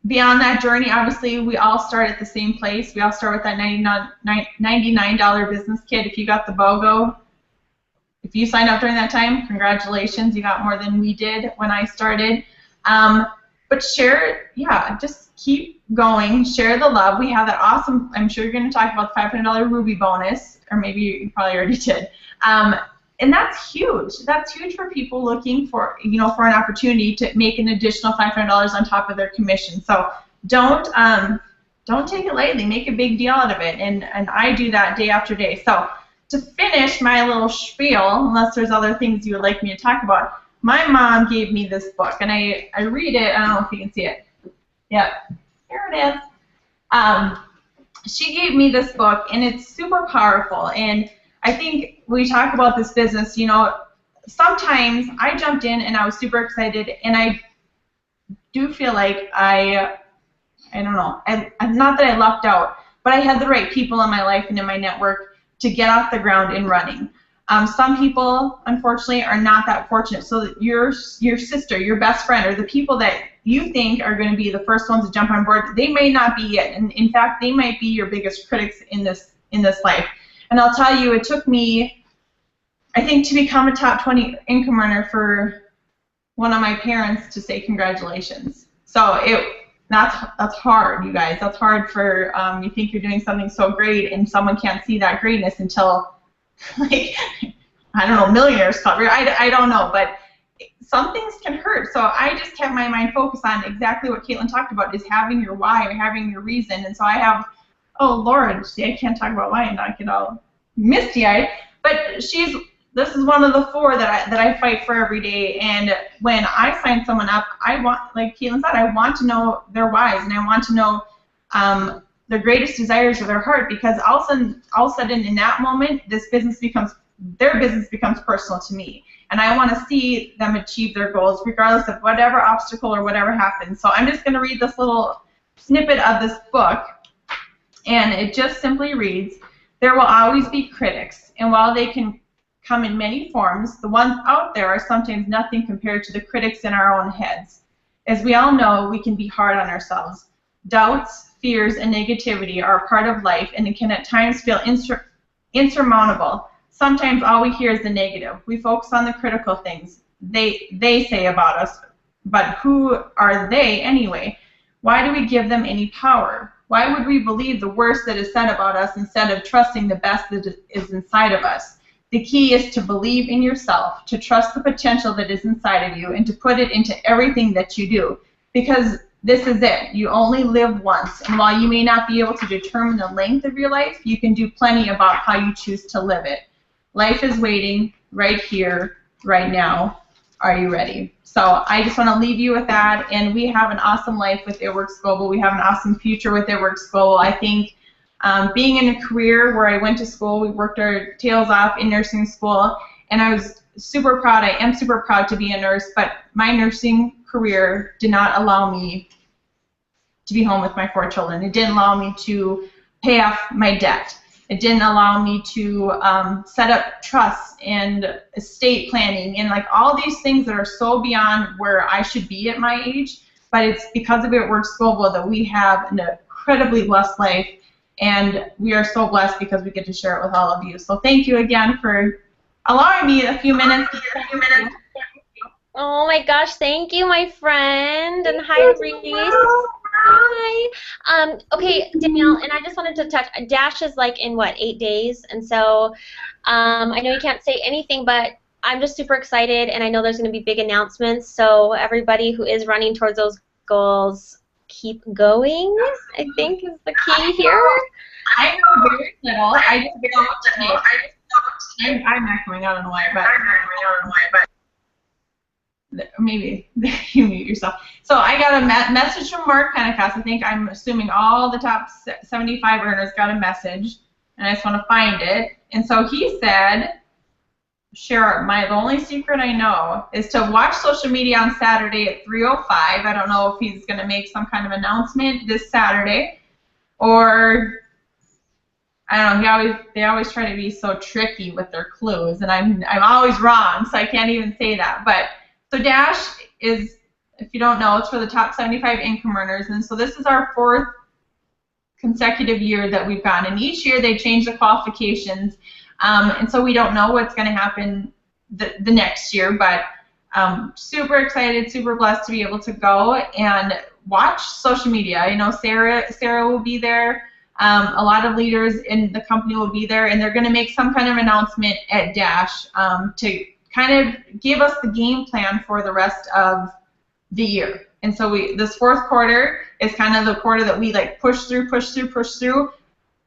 beyond that journey, obviously, we all start at the same place. We all start with that $99 business kit. If you got the BOGO, if you signed up during that time, congratulations, you got more than we did when I started. But share, just keep going. Share the love. We have that awesome, I'm sure you're going to talk about the $500 Ruby bonus, or maybe you probably already did. And that's huge. That's huge for people looking for, for an opportunity to make an additional $500 on top of their commission. So don't take it lightly. Make a big deal out of it. And I do that day after day. So to finish my little spiel, unless there's other things you would like me to talk about, my mom gave me this book, and I read it. I don't know if you can see it. Yep, here it is. She gave me this book, and it's super powerful. And I think when we talk about this business, sometimes I jumped in and I was super excited, and I do feel like I don't know, not that I lucked out, but I had the right people in my life and in my network to get off the ground and running. Some people, unfortunately, are not that fortunate. So that your sister, your best friend, or the people that you think are going to be the first ones to jump on board, they may not be it. And in fact, they might be your biggest critics in this life. And I'll tell you, it took me, I think, to become a top 20 income earner for one of my parents to say congratulations. So that's hard, you guys. That's hard for you think you're doing something so great and someone can't see that greatness until, like, I don't know, millionaires club. I don't know, but some things can hurt. So I just kept my mind focused on exactly what Caitlin talked about, is having your why or having your reason. And so I have, oh Lord, see, I can't talk about why and not get all misty-eyed. But this is one of the 4 that I fight for every day. And when I sign someone up, I want, like Caitlin said, I want to know their whys, and I want to know their greatest desires of their heart, because all of a sudden in that moment, their business becomes personal to me. And I want to see them achieve their goals regardless of whatever obstacle or whatever happens. So I'm just going to read this little snippet of this book, and it just simply reads, "There will always be critics, and while they can come in many forms, the ones out there are sometimes nothing compared to the critics in our own heads. As we all know, we can be hard on ourselves. Doubts, fears, and negativity are a part of life, and it can at times feel insurmountable. Sometimes all we hear is the negative. We focus on the critical things they say about us, but who are they anyway? Why do we give them any power? Why would we believe the worst that is said about us instead of trusting the best that is inside of us? The key is to believe in yourself, to trust the potential that is inside of you, and to put it into everything that you do. Because this is it. You only live once, and while you may not be able to determine the length of your life, you can do plenty about how you choose to live it. Life is waiting right here, right now. Are you ready?" So I just want to leave you with that, and we have an awesome life with It Works Global. We have an awesome future with It Works Global. I think being in a career where I went to school, we worked our tails off in nursing school, and I was super proud. I am super proud to be a nurse, but my nursing career did not allow me to be home with my 4 children. It didn't allow me to pay off my debt. It didn't allow me to set up trusts and estate planning and like all these things that are so beyond where I should be at my age. But it's because of It Works Global that we have an incredibly blessed life, and we are so blessed because we get to share it with all of you. So thank you again for allowing me a few minutes.
Oh my gosh, thank you, my friend. And hi, Reese. Hi. Okay, Danielle, and I just wanted to touch, Dash is like in what, 8 days? And so I know you can't say anything, but I'm just super excited, and I know there's going to be big announcements. So everybody who is running towards those goals, keep going, I think is the key here.
I know very little. I just don't. I'm not going. I don't know why, but maybe you mute yourself. So I got a message from Mark Pentecost. I think I'm assuming all the top 75 earners got a message, and I just want to find it. And so he said, "Share the only secret I know is to watch social media on Saturday at 3:05. I don't know if he's going to make some kind of announcement this Saturday, or I don't know. They always try to be so tricky with their clues, and I'm always wrong, so I can't even say that. But so Dash is, if you don't know, it's for the top 75 income earners, and so this is our 4th consecutive year that we've gone, and each year they change the qualifications, and so we don't know what's going to happen the next year, but super excited, super blessed to be able to go and watch social media. I know Sarah will be there. A lot of leaders in the company will be there, and they're going to make some kind of announcement at Dash to kind of give us the game plan for the rest of the year. And so this 4th quarter is kind of the quarter that we like push through.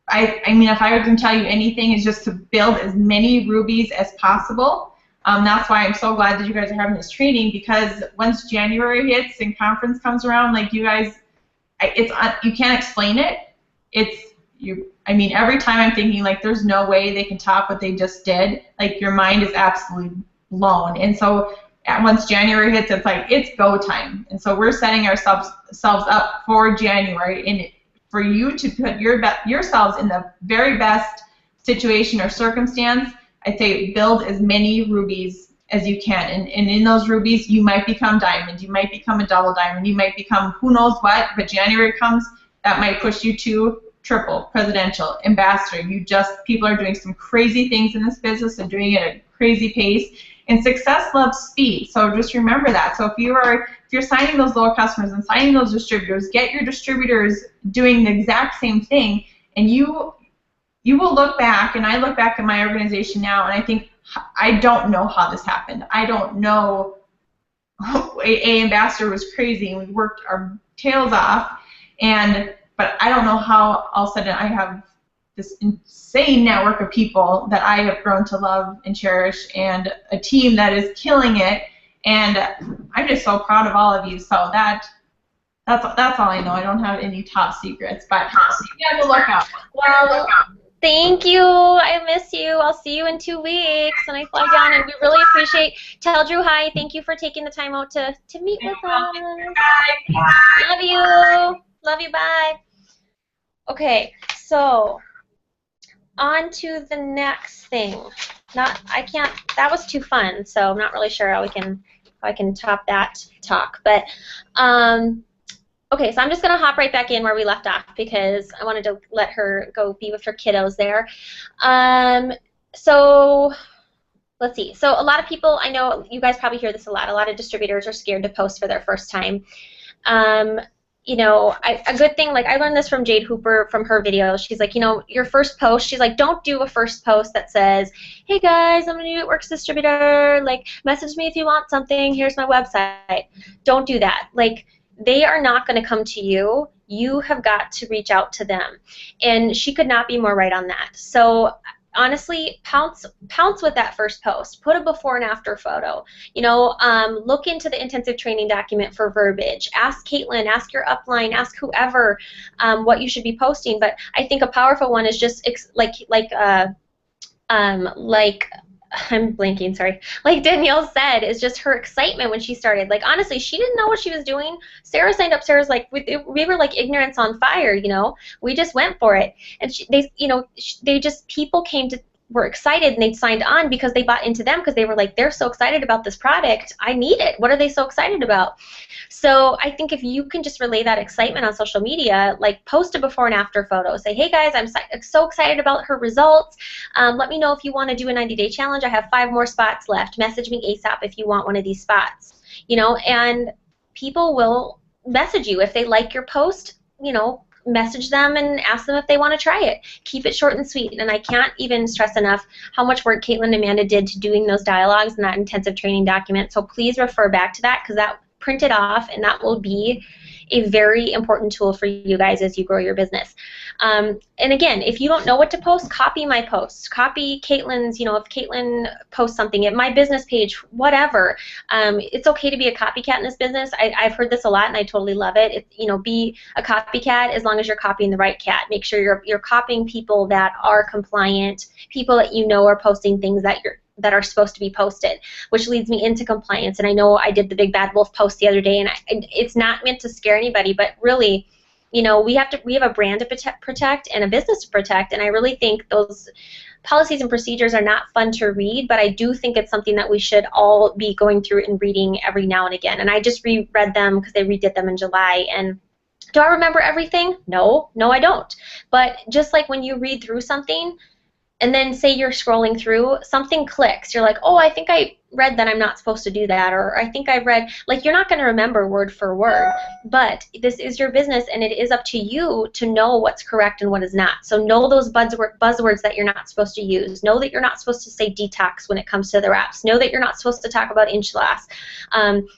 I mean, if I were to tell you anything, is just to build as many rubies as possible. That's why I'm so glad that you guys are having this training, because once January hits and conference comes around, like you guys, you can't explain it. I mean, every time I'm thinking like there's no way they can top what they just did. Like your mind is absolutely blown. And so once January hits, it's like it's go time. And so we're setting ourselves up for January, and for you to put yourselves in the very best situation or circumstance I'd say build as many rubies as you can. And in those rubies, you might become diamond, you might become a double diamond, you might become who knows what, but January comes, that might push you to triple, presidential, ambassador. People are doing some crazy things in this business and doing it at a crazy pace. And success loves speed. So just remember that. So if you're signing those loyal customers and signing those distributors, get your distributors doing the exact same thing, and you will look back, and I look back at my organization now, and I think, I don't know how this happened. I don't know. A ambassador was crazy, and we worked our tails off, but I don't know how all of a sudden I have this insane network of people that I have grown to love and cherish, and a team that is killing it, and I'm just so proud of all of you. So that's all I know. I don't have any top secrets, but yeah, we'll look out.
Well, thank you. I miss you. I'll see you in 2 weeks when I fly down, and we really appreciate. Tell Drew hi. Thank you for taking the time out to meet with us.
Bye.
Love you. Love you. Bye. Okay, so on to the next thing. That was too fun, so I'm not really sure how I can top that talk. But okay, so I'm just gonna hop right back in where we left off because I wanted to let her go be with her kiddos there. So let's see. So a lot of people, I know you guys probably hear this a lot of distributors are scared to post for their first time. You know, a good thing, like I learned this from Jade Hooper from her video. She's like, you know, your first post, she's like, don't do a first post that says, hey guys, I'm a new Networks distributor, like message me if you want something, here's my website. Don't do that. Like, they are not going to come to you. You have got to reach out to them. And she could not be more right on that. So honestly, pounce with that first post. Put a before and after photo. You know, look into the intensive training document for verbiage. Ask Caitlin, ask your upline, ask whoever what you should be posting. But I think a powerful one is just I'm blanking, sorry. Like Danielle said, is just her excitement when she started. Like, honestly, she didn't know what she was doing. Sarah signed up. Sarah's like, we were like ignorance on fire, you know. We just went for it. And people were excited and they signed on because they bought into them because they were like, they're so excited about this product. I need it. What are they so excited about? So I think if you can just relay that excitement on social media, like post a before and after photo. Say, hey guys, I'm so excited about her results. Let me know if you want to do a 90-day challenge. I have 5 more spots left. Message me ASAP if you want one of these spots. You know, and people will message you if they like your post, you know, message them and ask them if they want to try it. Keep it short and sweet. And I can't even stress enough how much work Caitlin and Amanda did to doing those dialogues and that intensive training document. So please refer back to that because that print it off and that will be a very important tool for you guys as you grow your business. And again, if you don't know what to post, copy my posts. Copy Caitlin's, you know, if Caitlin posts something at my business page, whatever. It's okay to be a copycat in this business. I've heard this a lot and I totally love it. You know, be a copycat as long as you're copying the right cat. Make sure you're copying people that are compliant, people that you know are posting things that are supposed to be posted, which leads me into compliance. And I know I did the Big Bad Wolf post the other day, and it's not meant to scare anybody, but really, you know, we have a brand to protect and a business to protect, and I really think those policies and procedures are not fun to read, but I do think it's something that we should all be going through and reading every now and again. And I just reread them because they redid them in July, and do I remember everything? No, I don't. But just like when you read through something, and then say you're scrolling through, something clicks. You're like, oh, I think I read that I'm not supposed to do that, or I think I read, like, you're not going to remember word for word, but this is your business and it is up to you to know what's correct and what is not. So know those buzzwords that you're not supposed to use. Know that you're not supposed to say detox when it comes to the wraps. Know that you're not supposed to talk about inch loss.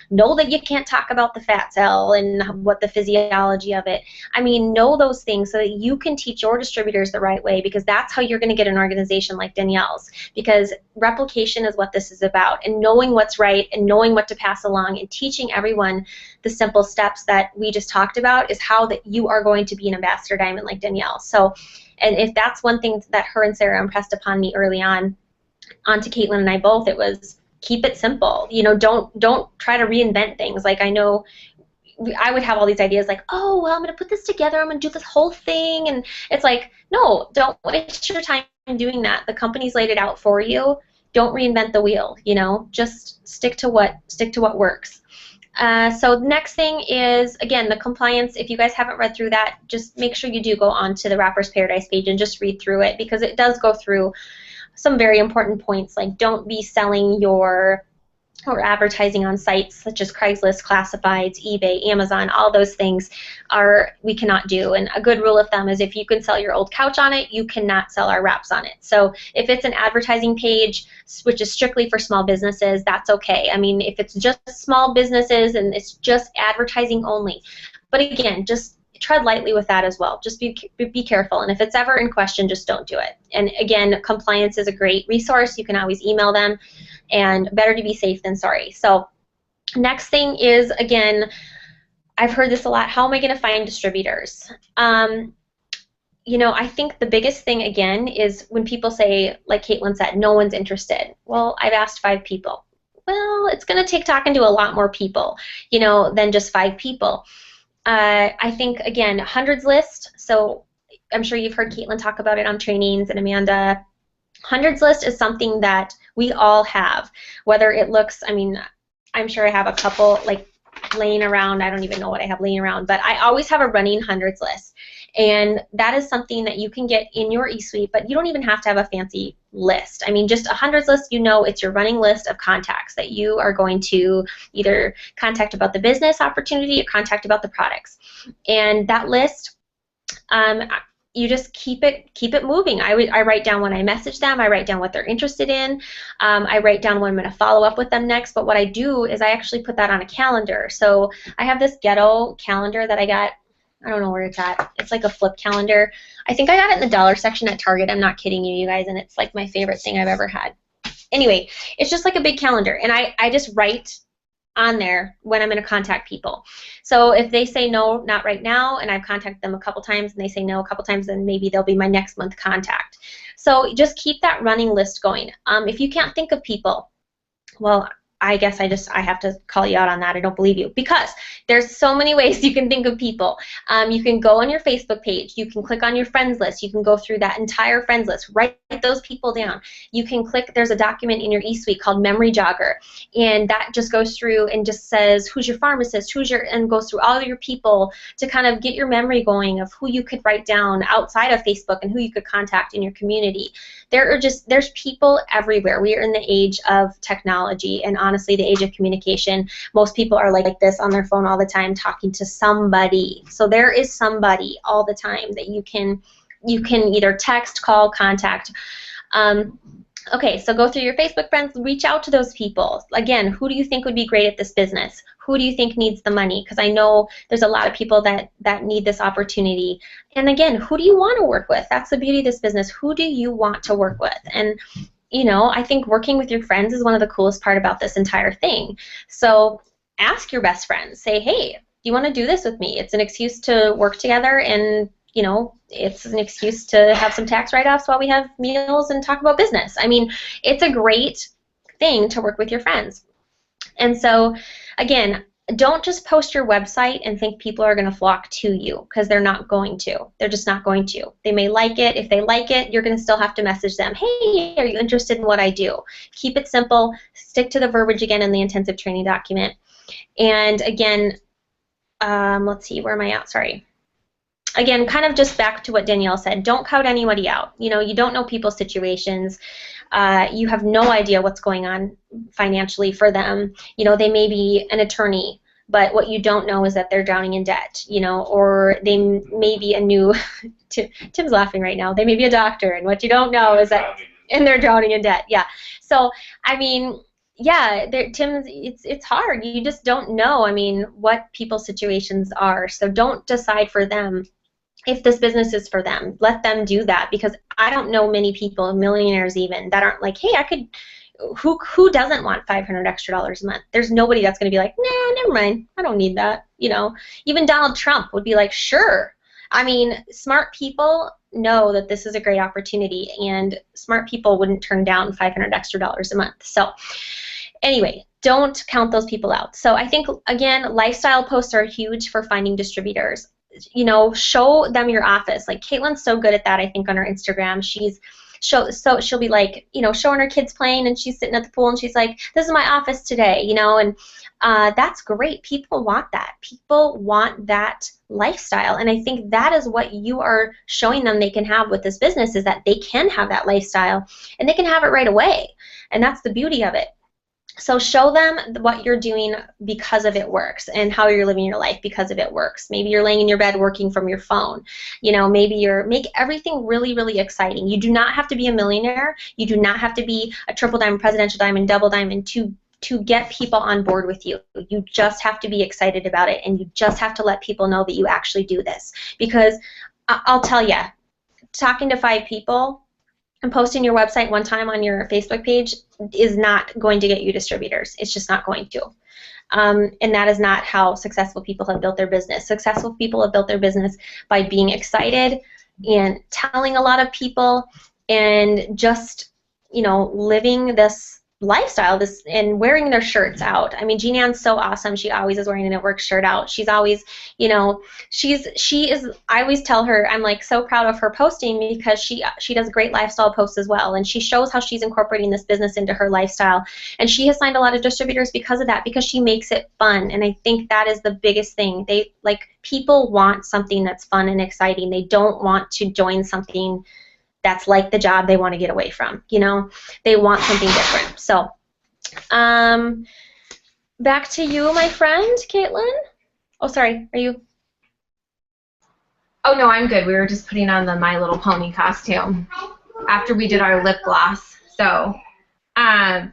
Know that you can't talk about the fat cell and what the physiology of it. I mean, know those things so that you can teach your distributors the right way, because that's how you're going to get an organization like Danielle's, because replication is what this is about. And knowing what's right and knowing what to pass along and teaching everyone the simple steps that we just talked about is how that you are going to be an ambassador diamond like Danielle. So, and if that's one thing that her and Sarah impressed upon me early on, onto Caitlin and I both, it was keep it simple. You know, don't try to reinvent things. Like, I know I would have all these ideas like, oh, well, I'm going to put this together. I'm going to do this whole thing. And it's like, no, don't waste your time doing that. The company's laid it out for you. Don't reinvent the wheel, you know, just stick to what works. So the next thing is, again, the compliance. If you guys haven't read through that, just make sure you do go on to the Rapper's Paradise page and just read through it, because it does go through some very important points, like don't be selling or advertising on sites such as Craigslist, Classifieds, eBay, Amazon. All those things we cannot do. And a good rule of thumb is if you can sell your old couch on it, you cannot sell our wraps on it. So if it's an advertising page, which is strictly for small businesses, that's okay. I mean, if it's just small businesses and it's just advertising only. But again, just tread lightly with that as well. Just be careful. And if it's ever in question, just don't do it. And again, compliance is a great resource. You can always email them. And better to be safe than sorry. So next thing is, again, I've heard this a lot. How am I going to find distributors? You know, I think the biggest thing, again, is when people say, like Caitlin said, no one's interested. Well, I've asked 5 people. Well, it's going to take talking to a lot more people, you know, than just 5 people. I think, again, hundreds list. So I'm sure you've heard Caitlin talk about it on trainings, and Amanda. Hundreds list is something that we all have, whether it looks, I mean, I'm sure I have a couple like laying around. I don't even know what I have laying around, but I always have a running hundreds list. And that is something that you can get in your eSuite, but you don't even have to have a fancy list. I mean, just a hundreds list, you know, it's your running list of contacts that you are going to either contact about the business opportunity or contact about the products. And that list, you just keep it moving. I write down when I message them. I write down what they're interested in. I write down when I'm going to follow up with them next. But what I do is I actually put that on a calendar. So I have this ghetto calendar that I got. I don't know where it's at. It's like a flip calendar. I think I got it in the dollar section at Target. I'm not kidding you guys. And it's like my favorite thing I've ever had. Anyway, it's just like a big calendar. And I just write on there when I'm going to contact people. So if they say no, not right now, and I've contacted them a couple times and they say no a couple times, then maybe they'll be my next month contact. So just keep that running list going. If you can't think of people, well, I guess I have to call you out on that. I don't believe you, because there's so many ways you can think of people. You can go on your Facebook page. You can click on your friends list. You can go through that entire friends list. Write those people down. You can click, there's a document in your eSuite called Memory Jogger, and that just goes through and just says who's your pharmacist, and goes through all your people to kind of get your memory going of who you could write down outside of Facebook and who you could contact in your community. There's people everywhere. We are in the age of technology, and honestly, the age of communication. Most people are like this on their phone all the time, talking to somebody. So there is somebody all the time that you can either text, call, contact. Okay, so go through your Facebook friends, reach out to those people. Again, who do you think would be great at this business? Who do you think needs the money? Because I know there's a lot of people that need this opportunity. And again, who do you want to work with? That's the beauty of this business. Who do you want to work with? And you know, I think working with your friends is one of the coolest part about this entire thing. So ask your best friends. Say, hey, do you want to do this with me? It's an excuse to work together, and you know, it's an excuse to have some tax write-offs while we have meals and talk about business. I mean, it's a great thing to work with your friends. And so, again, don't just post your website and think people are going to flock to you, because they're not going to. They're just not going to. They may like it. If they like it, you're going to still have to message them. Hey, are you interested in what I do? Keep it simple. Stick to the verbiage again in the intensive training document. And again, let's see, where am I at? Sorry. Again, kind of just back to what Danielle said, don't count anybody out. You know, you don't know people's situations. You have no idea what's going on financially for them. You know, they may be an attorney, but what you don't know is that they're drowning in debt, you know, or they may be a new, Tim's laughing right now, they may be a doctor, and what you don't know is that, and they're drowning in debt, yeah. So, I mean, yeah, Tim, it's hard. You just don't know, I mean, what people's situations are. So don't decide for them if this business is for them. Let them do that, because I don't know many people, millionaires even, that aren't like, hey, I could, who doesn't want $500 extra a month? There's nobody that's going to be like, nah, never mind, I don't need that. You know, even Donald Trump would be like, sure. I mean, smart people know that this is a great opportunity, and smart people wouldn't turn down $500 extra a month. So anyway, don't count those people out. So I think, again, lifestyle posts are huge for finding distributors. You know, show them your office. Like Caitlin's so good at that, I think, on her Instagram. She'll be like, you know, showing her kids playing, and she's sitting at the pool, and she's like, this is my office today, you know, and that's great. People want that. People want that lifestyle, and I think that is what you are showing them they can have with this business, is that they can have that lifestyle, and they can have it right away, and that's the beauty of it. So show them what you're doing because of it works, and how you're living your life because of it works. Maybe you're laying in your bed working from your phone. You know, maybe make everything really, really exciting. You do not have to be a millionaire. You do not have to be a triple diamond, presidential diamond, double diamond to get people on board with you. You just have to be excited about it, and you just have to let people know that you actually do this. Because I'll tell you, talking to 5 people and posting your website one time on your Facebook page is not going to get you distributors. It's just not going to. And that is not how successful people have built their business. Successful people have built their business by being excited and telling a lot of people, and just, you know, living this lifestyle, this, and wearing their shirts out. I mean, Jean Ann's so awesome. She always is wearing a Network shirt out. She's always, you know, she is, I always tell her, I'm like so proud of her posting, because she does great lifestyle posts as well, and she shows how she's incorporating this business into her lifestyle, and she has signed a lot of distributors because of that, because she makes it fun. And I think that is the biggest thing. People want something that's fun and exciting. They don't want to join something that's like the job they want to get away from. You know, they want something different. So, back to you, my friend, Caitlin. Oh, sorry, are you?
Oh, no, I'm good. We were just putting on the My Little Pony costume after we did our lip gloss. So, I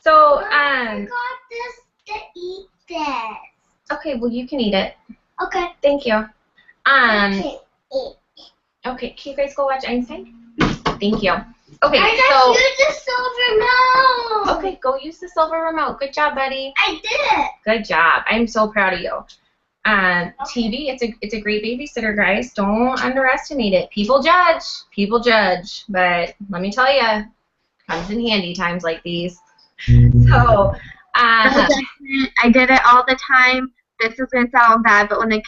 got this to eat this.
Okay, well, you can eat it.
Okay.
Thank you.
Okay. Eat.
Okay, can you guys go watch Einstein? Thank you. Okay,
I just used the silver remote.
Okay, go use the silver remote. Good job, buddy.
I did it.
Good job. I'm so proud of you. TV, it's a great babysitter, guys. Don't underestimate it. People judge, but let me tell you, comes in handy times like these. So,
I did it all the time. This is going to sound bad, but when I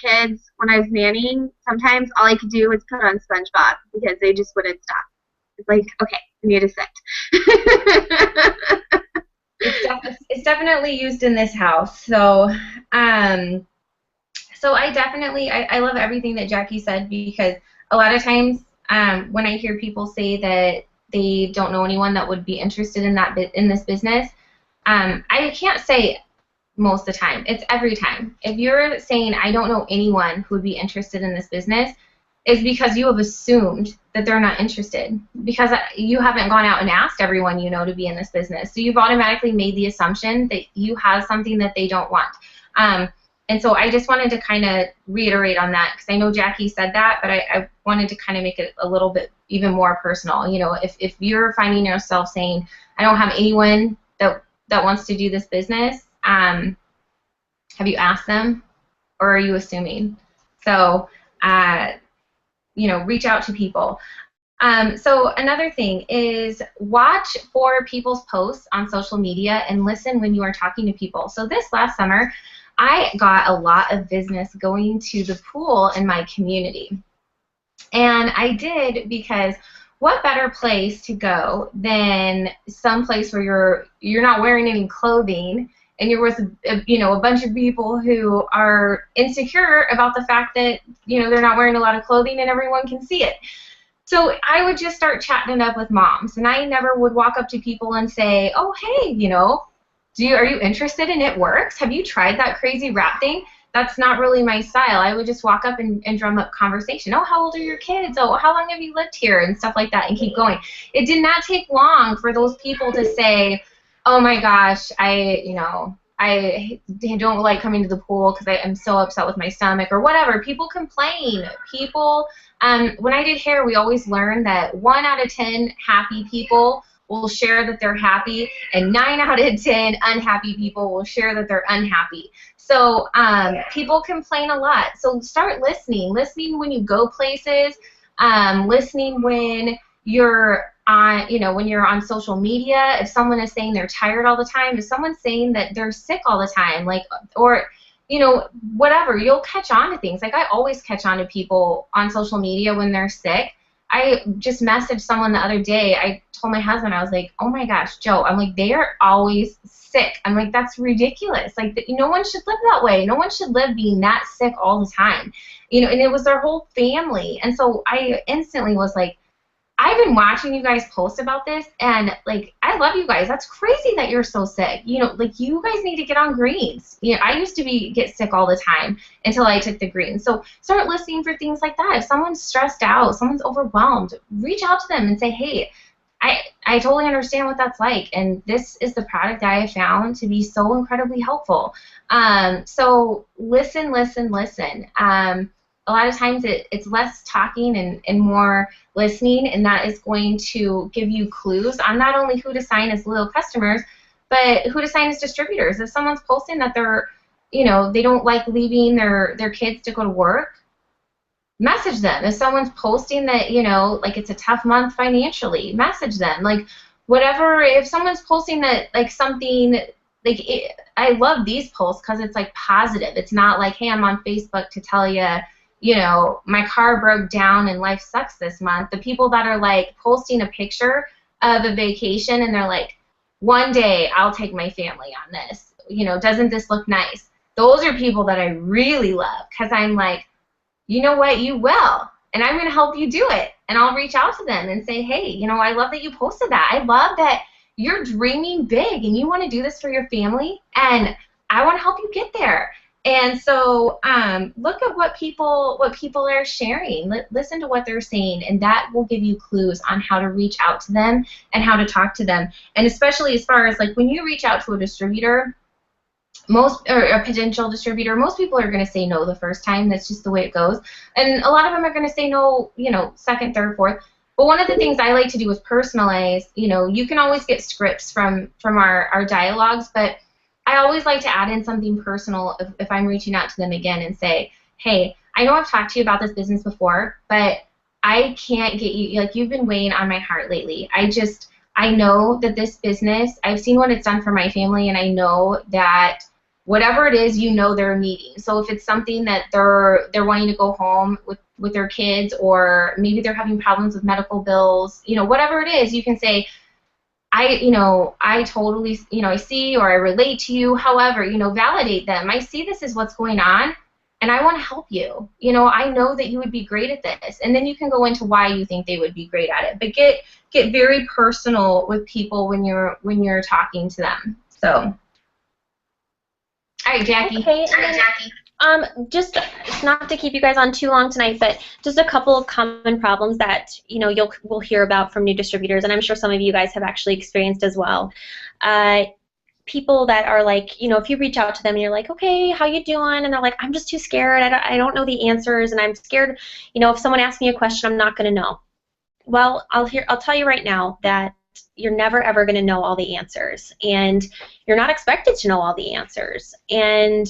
was nannying, sometimes all I could do was put on SpongeBob, because they just wouldn't stop. It's like, okay, I need to sit.
It's definitely used in this house. So, so I love everything that Jackie said, because a lot of times when I hear people say that they don't know anyone that would be interested in this business, I can't say most of the time. It's every time. If you're saying, I don't know anyone who would be interested in this business, it's because you have assumed that they're not interested, because you haven't gone out and asked everyone you know to be in this business. So you've automatically made the assumption that you have something that they don't want. And so I just wanted to kind of reiterate on that, because I know Jackie said that, but I wanted to kind of make it a little bit even more personal. You know, if you're finding yourself saying, I don't have anyone that wants to do this business, have you asked them, or are you assuming? So, you know, reach out to people. So another thing is, watch for people's posts on social media and listen when you are talking to people. So this last summer, I got a lot of business going to the pool in my community. And I did because what better place to go than some place where you're not wearing any clothing, and you're with a bunch of people who are insecure about the fact that they're not wearing a lot of clothing and everyone can see it. So I would just start chatting it up with moms, and I never would walk up to people and say, oh, hey, are you interested in It Works? Have you tried that crazy wrap thing? That's not really my style. I would just walk up and drum up conversation. Oh, how old are your kids? Oh, how long have you lived here? And stuff like that, and keep going. It did not take long for those people to say, oh my gosh, I don't like coming to the pool because I am so upset with my stomach, or whatever. People complain. People, when I did hair, we always learned that 1 out of 10 happy people will share that they're happy, and 9 out of 10 unhappy people will share that they're unhappy. So people complain a lot. So start listening. Listening when you go places. Listening when you're on, you know, when you're on social media, if someone is saying they're tired all the time, if someone's saying that they're sick all the time, like, or, you know, whatever, you'll catch on to things. Like, I always catch on to people on social media when they're sick. I just messaged someone the other day. I told my husband, I was like, oh my gosh, Joe, I'm like, they are always sick. I'm like, that's ridiculous. Like, no one should live that way. No one should live being that sick all the time. You know, and it was their whole family. And so I instantly was like, I've been watching you guys post about this, and, like, I love you guys. That's crazy that you're so sick. You know, like, you guys need to get on greens. You know, I used to get sick all the time until I took the greens. So start listening for things like that. If someone's stressed out, someone's overwhelmed, reach out to them and say, hey, I totally understand what that's like, and this is the product I have found to be so incredibly helpful. So listen. A lot of times it's less talking and more listening, and that is going to give you clues on not only who to sign as loyal customers, but who to sign as distributors. If someone's posting that they're, you know, they don't like leaving their kids to go to work, message them. If someone's posting that, you know, like, it's a tough month financially, message them. Like, whatever, if someone's posting that, like, something, like, I love these posts because it's, like, positive. It's not like, hey, I'm on Facebook to tell you, you know, my car broke down and life sucks this month. The people that are, like, posting a picture of a vacation and they're like, one day I'll take my family on this. You know, doesn't this look nice? Those are people that I really love, because I'm like, you know what, you will, and I'm going to help you do it. And I'll reach out to them and say, hey, you know, I love that you posted that. I love that you're dreaming big and you want to do this for your family, and I want to help you get there. And so look at what people are sharing. Listen to what they're saying, and that will give you clues on how to reach out to them and how to talk to them. And especially as far as, like, when you reach out to a distributor, or a potential distributor, most people are going to say no the first time. That's just the way it goes. And a lot of them are going to say no, you know, second, third, fourth. But one of the things I like to do is personalize. You know, you can always get scripts from our dialogues, but I always like to add in something personal if I'm reaching out to them again and say, hey, I know I've talked to you about this business before, but I can't get you, like, you've been weighing on my heart lately. I know that this business, I've seen what it's done for my family, and I know that whatever it is, you know, they're needing. So if it's something that they're wanting to go home with their kids, or maybe they're having problems with medical bills, you know, whatever it is, you can say, I totally, you know, I see, or I relate to you. However, you know, validate them. I see this is what's going on, and I want to help you. You know, I know that you would be great at this. And then you can go into why you think they would be great at it. But get very personal with people when you're talking to them. So, all right, Jackie.
Okay, just not to keep you guys on too long tonight, but just a couple of common problems that, you know, we'll hear about from new distributors, and I'm sure some of you guys have actually experienced as well. People that are like, you know, if you reach out to them and you're like, okay, how you doing? And they're like, I'm just too scared. I don't know the answers, and I'm scared. You know, if someone asks me a question, I'm not going to know. Well, I'll tell you right now that you're never ever going to know all the answers, and you're not expected to know all the answers. And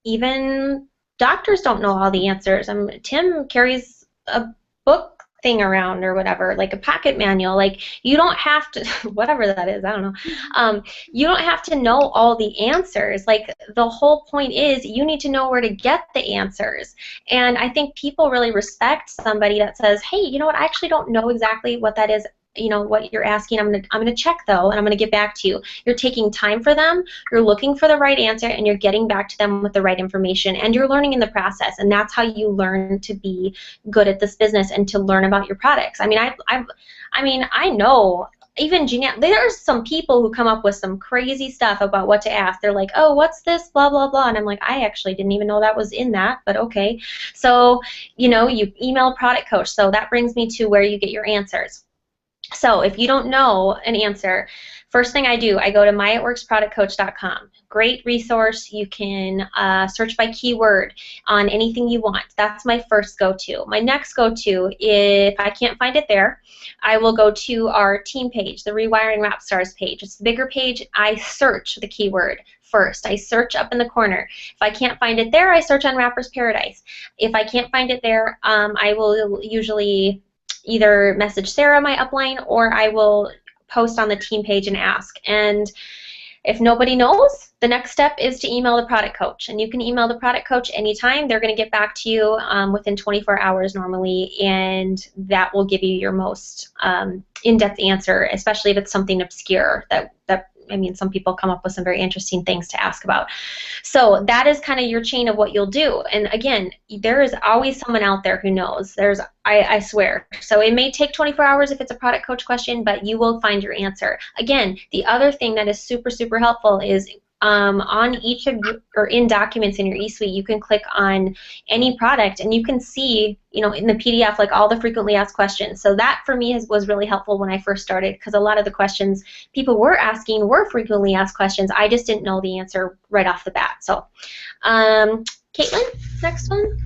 even doctors don't know all the answers. Tim carries a book thing around or whatever, like a pocket manual. Like, you don't have to, whatever that is, I don't know. You don't have to know all the answers. Like, the whole point is you need to know where to get the answers. And I think people really respect somebody that says, hey, you know what, I actually don't know exactly what that is, you know, what you're asking. I'm gonna check though, and I'm gonna get back to you. You're taking time for them, you're looking for the right answer, and you're getting back to them with the right information, and you're learning in the process. And that's how you learn to be good at this business and to learn about your products. I mean, I know, even Jeanette, there's some people who come up with some crazy stuff about what to ask. They're like, oh, what's this, blah, blah, blah. And I'm like, I actually didn't even know that was in that, but okay. So, you know, you email product coach. So that brings me to where you get your answers. So if you don't know an answer, first thing I do, I go to myitworksproductcoach.com. Great resource. You can search by keyword on anything you want. That's my first go-to. My next go-to, if I can't find it there, I will go to our team page, the Rewiring Rockstars page. It's the bigger page. I search the keyword first. I search up in the corner. If I can't find it there, I search on Rapper's Paradise. If I can't find it there, I will usually either message Sarah, my upline, or I will post on the team page and ask. And if nobody knows, the next step is to email the product coach. And you can email the product coach anytime. They're going to get back to you within 24 hours normally, and that will give you your most in-depth answer, especially if it's something obscure that I mean, some people come up with some very interesting things to ask about. So that is kind of your chain of what you'll do. And again, there is always someone out there who knows. I swear. So it may take 24 hours if it's a product coach question, but you will find your answer. Again, the other thing that is super, super helpful is on each of you, or in documents in your eSuite, you can click on any product and you can see, you know, in the PDF, like all the frequently asked questions. So that for me was really helpful when I first started, because a lot of the questions people were asking were frequently asked questions. I just didn't know the answer right off the bat. So, Caitlin, next one.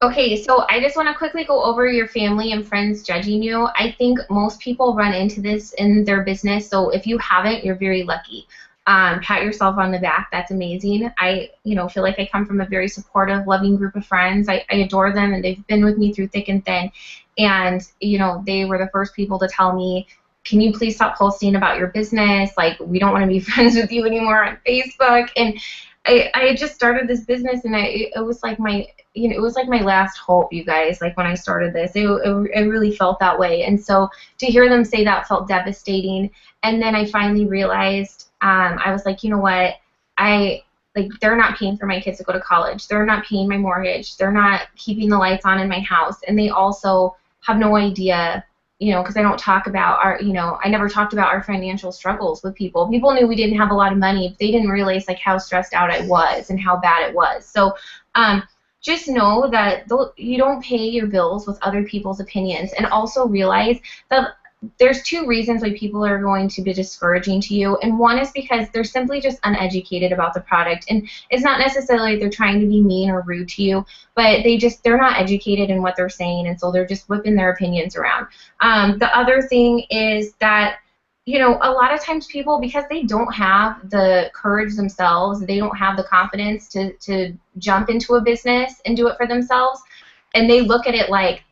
Okay, so I just want to quickly go over your family and friends judging you. I think most people run into this in their business, so if you haven't, you're very lucky. Pat yourself on the back. That's amazing. I, feel like I come from a very supportive, loving group of friends. I adore them, and they've been with me through thick and thin. And, they were the first people to tell me, can you please stop posting about your business? Like, we don't want to be friends with you anymore on Facebook. And I had just started this business, and it was like my last hope, you guys. Like when I started this, it really felt that way. And so to hear them say that felt devastating. And then I finally realized, I was like, you know what? They're not paying for my kids to go to college. They're not paying my mortgage. They're not keeping the lights on in my house. And they also have no idea, because I don't talk about I never talked about our financial struggles with people. People knew we didn't have a lot of money, but they didn't realize like how stressed out I was and how bad it was. So just know that you don't pay your bills with other people's opinions, and also realize that there's two reasons why people are going to be discouraging to you, and one is because they're simply just uneducated about the product, and it's not necessarily they're trying to be mean or rude to you, but they're not educated in what they're saying, and so they're just whipping their opinions around. The other thing is that a lot of times people, because they don't have the courage themselves, they don't have the confidence to jump into a business and do it for themselves, and they look at it like,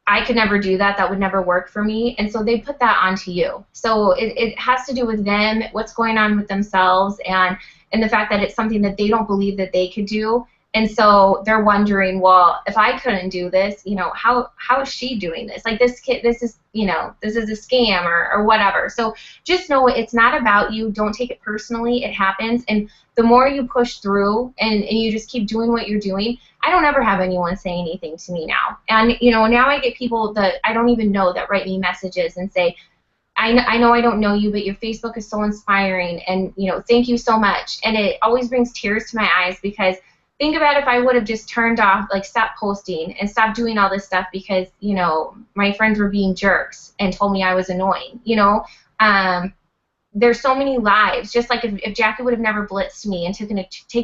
I could never do that, that would never work for me, and so they put that onto you. So it has to do with them, what's going on with themselves, and the fact that it's something that they don't believe that they could do. And so they're wondering, well, if I couldn't do this, how is she doing this? Like this kid, this is a scam or whatever. So just know it's not about you. Don't take it personally. It happens. And the more you push through and you just keep doing what you're doing, I don't ever have anyone say anything to me now. And, now I get people that I don't even know that write me messages and say, I know I don't know you, but your Facebook is so inspiring, and, thank you so much. And it always brings tears to my eyes, because think about if I would have just turned off, like stopped posting and stopped doing all this stuff because, my friends were being jerks and told me I was annoying, There's so many lives. Just like if Jackie would have never blitzed me and taken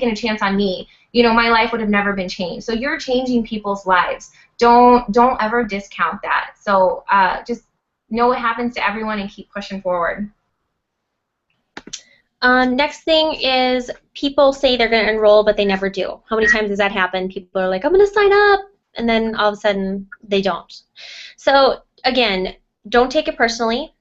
a chance on me, my life would have never been changed. So you're changing people's lives. Don't ever discount that. So just know what happens to everyone and keep pushing forward.
Next thing is people say they're going to enroll, but they never do. How many times does that happen? People are like, I'm going to sign up, and then all of a sudden they don't. So again, don't take it personally.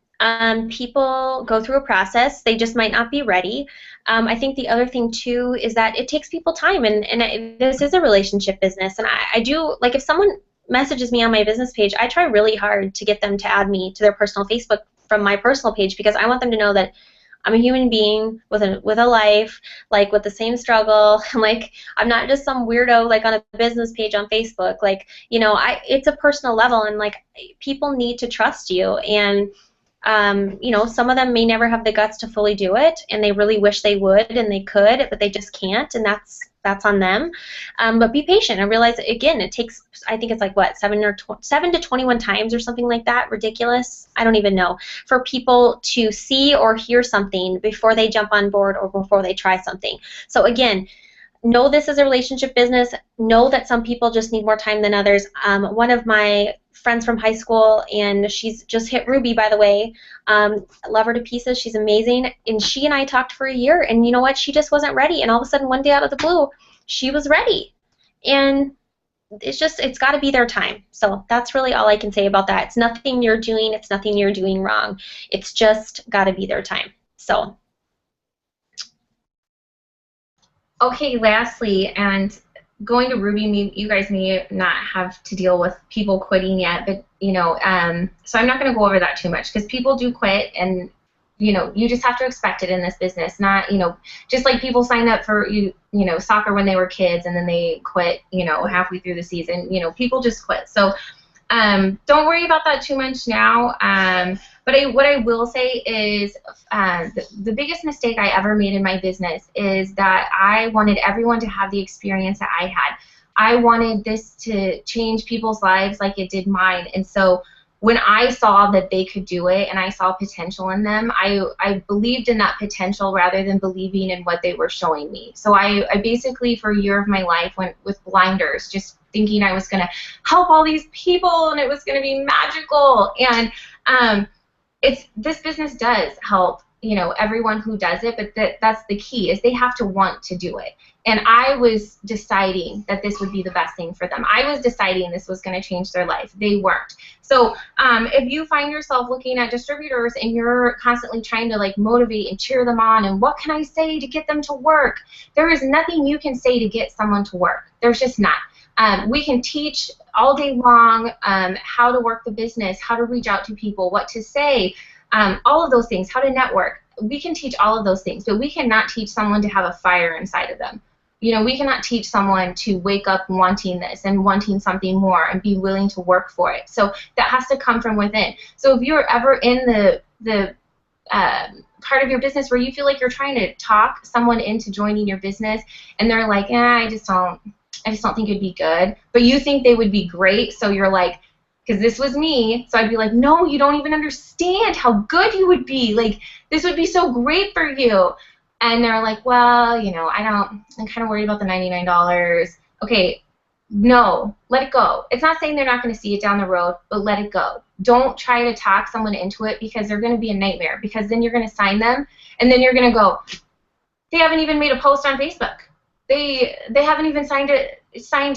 People go through a process. They just might not be ready. I think the other thing too is that it takes people time, and this is a relationship business, and I do, like, if someone messages me on my business page, I try really hard to get them to add me to their personal Facebook from my personal page, because I want them to know that I'm a human being with a life, like with the same struggle. Like, I'm not just some weirdo like on a business page on Facebook. Like, it's a personal level, and like people need to trust you. And some of them may never have the guts to fully do it, and they really wish they would and they could, but they just can't, and that's on them. But be patient and realize, again, it takes, I think it's like, what, 7 to 21 times or something like that, ridiculous, I don't even know, for people to see or hear something before they jump on board or before they try something. So again, know this is a relationship business. Know that some people just need more time than others. One of my friends from high school, and she's just hit Ruby, by the way. Love her to pieces. She's amazing. And she and I talked for a year, and you know what? She just wasn't ready. And all of a sudden, one day out of the blue, she was ready. And it's got to be their time. So that's really all I can say about that. It's nothing you're doing. It's nothing you're doing wrong. It's just got to be their time. So.
Okay, lastly, and going to Ruby, you guys may not have to deal with people quitting yet, but, you know, so I'm not going to go over that too much because people do quit, and, you know, you just have to expect it in this business. Not, you know, just like people sign up for, you know, soccer when they were kids and then they quit, you know, halfway through the season. You know, people just quit. So don't worry about that too much now. But what I will say is the biggest mistake I ever made in my business is that I wanted everyone to have the experience that I had. I wanted this to change people's lives like it did mine. And so when I saw that they could do it and I saw potential in them, I believed in that potential rather than believing in what they were showing me. So I basically, for a year of my life, went with blinders, just thinking I was going to help all these people and it was going to be magical. And this business does help, you know, everyone who does it, but that's the key, is they have to want to do it. And I was deciding that this would be the best thing for them. I was deciding this was going to change their life. They weren't. So if you find yourself looking at distributors and you're constantly trying to like motivate and cheer them on and what can I say to get them to work, there is nothing you can say to get someone to work. There's just not. We can teach all day long how to work the business, how to reach out to people, what to say, all of those things, how to network. We can teach all of those things, but we cannot teach someone to have a fire inside of them. You know, we cannot teach someone to wake up wanting this and wanting something more and be willing to work for it. So that has to come from within. So if you're ever in the part of your business where you feel like you're trying to talk someone into joining your business and they're like, I just don't think it'd be good, but you think they would be great, so you're like, because this was me, so I'd be like, no, you don't even understand how good you would be. Like, this would be so great for you. And they're like, well, you know, I'm kind of worried about the $99. Okay, no, let it go. It's not saying they're not going to see it down the road, but let it go. Don't try to talk someone into it because they're going to be a nightmare, because then you're going to sign them, and then you're going to go, they haven't even made a post on Facebook. They haven't even signed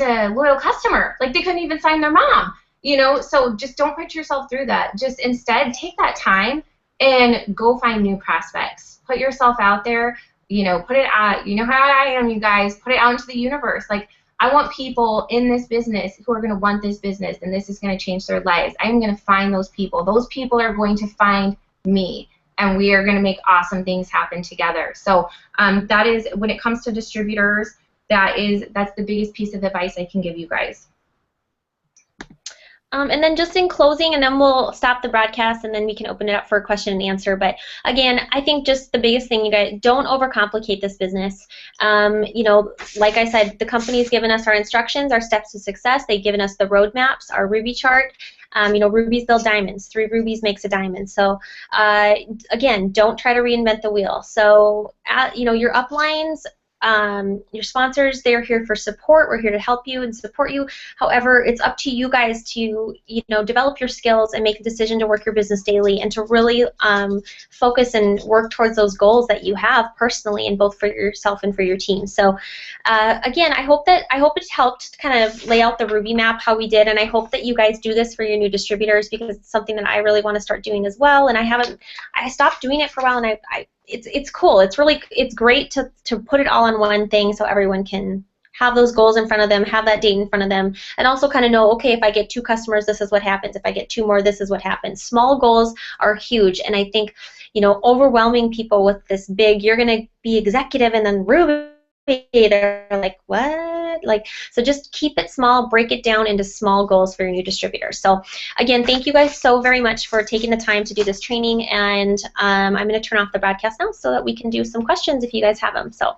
a loyal customer. Like, they couldn't even sign their mom. You know, so just don't put yourself through that. Just instead take that time and go find new prospects. Put yourself out there, you know, put it out, you know how I am, you guys, put it out into the universe. Like, I want people in this business who are going to want this business, and this is going to change their lives. I'm going to find those people. Those people are going to find me, and we are going to make awesome things happen together. So that is, when it comes to distributors, that's the biggest piece of advice I can give you guys.
And then just in closing, and then we'll stop the broadcast, and then we can open it up for a question and answer. But again, I think just the biggest thing, you guys, don't overcomplicate this business. You know, like I said, the company's given us our instructions, our steps to success. They've given us the roadmaps, our Ruby chart. You know, rubies build diamonds. 3 rubies makes a diamond. So again, don't try to reinvent the wheel. So you know, your uplines, your sponsors, they're here for support. We're here to help you and support you. However, it's up to you guys to, you know, develop your skills and make a decision to work your business daily and to really focus and work towards those goals that you have personally, and both for yourself and for your team. So again, I hope it helped kind of lay out the Ruby map how we did, and I hope that you guys do this for your new distributors, because it's something that I really want to start doing as well. And I stopped doing it for a while, and it's cool. It's great to put it all on one thing so everyone can have those goals in front of them, have that date in front of them, and also kind of know, okay, if I get 2 customers, this is what happens. If I get 2 more, this is what happens. Small goals are huge, and I think, you know, overwhelming people with this big, you're going to be executive and then Ruby, they're like, what? Like, so just keep it small, break it down into small goals for your new distributor. So again, thank you guys so very much for taking the time to do this training, and I'm going to turn off the broadcast now so that we can do some questions if you guys have them. So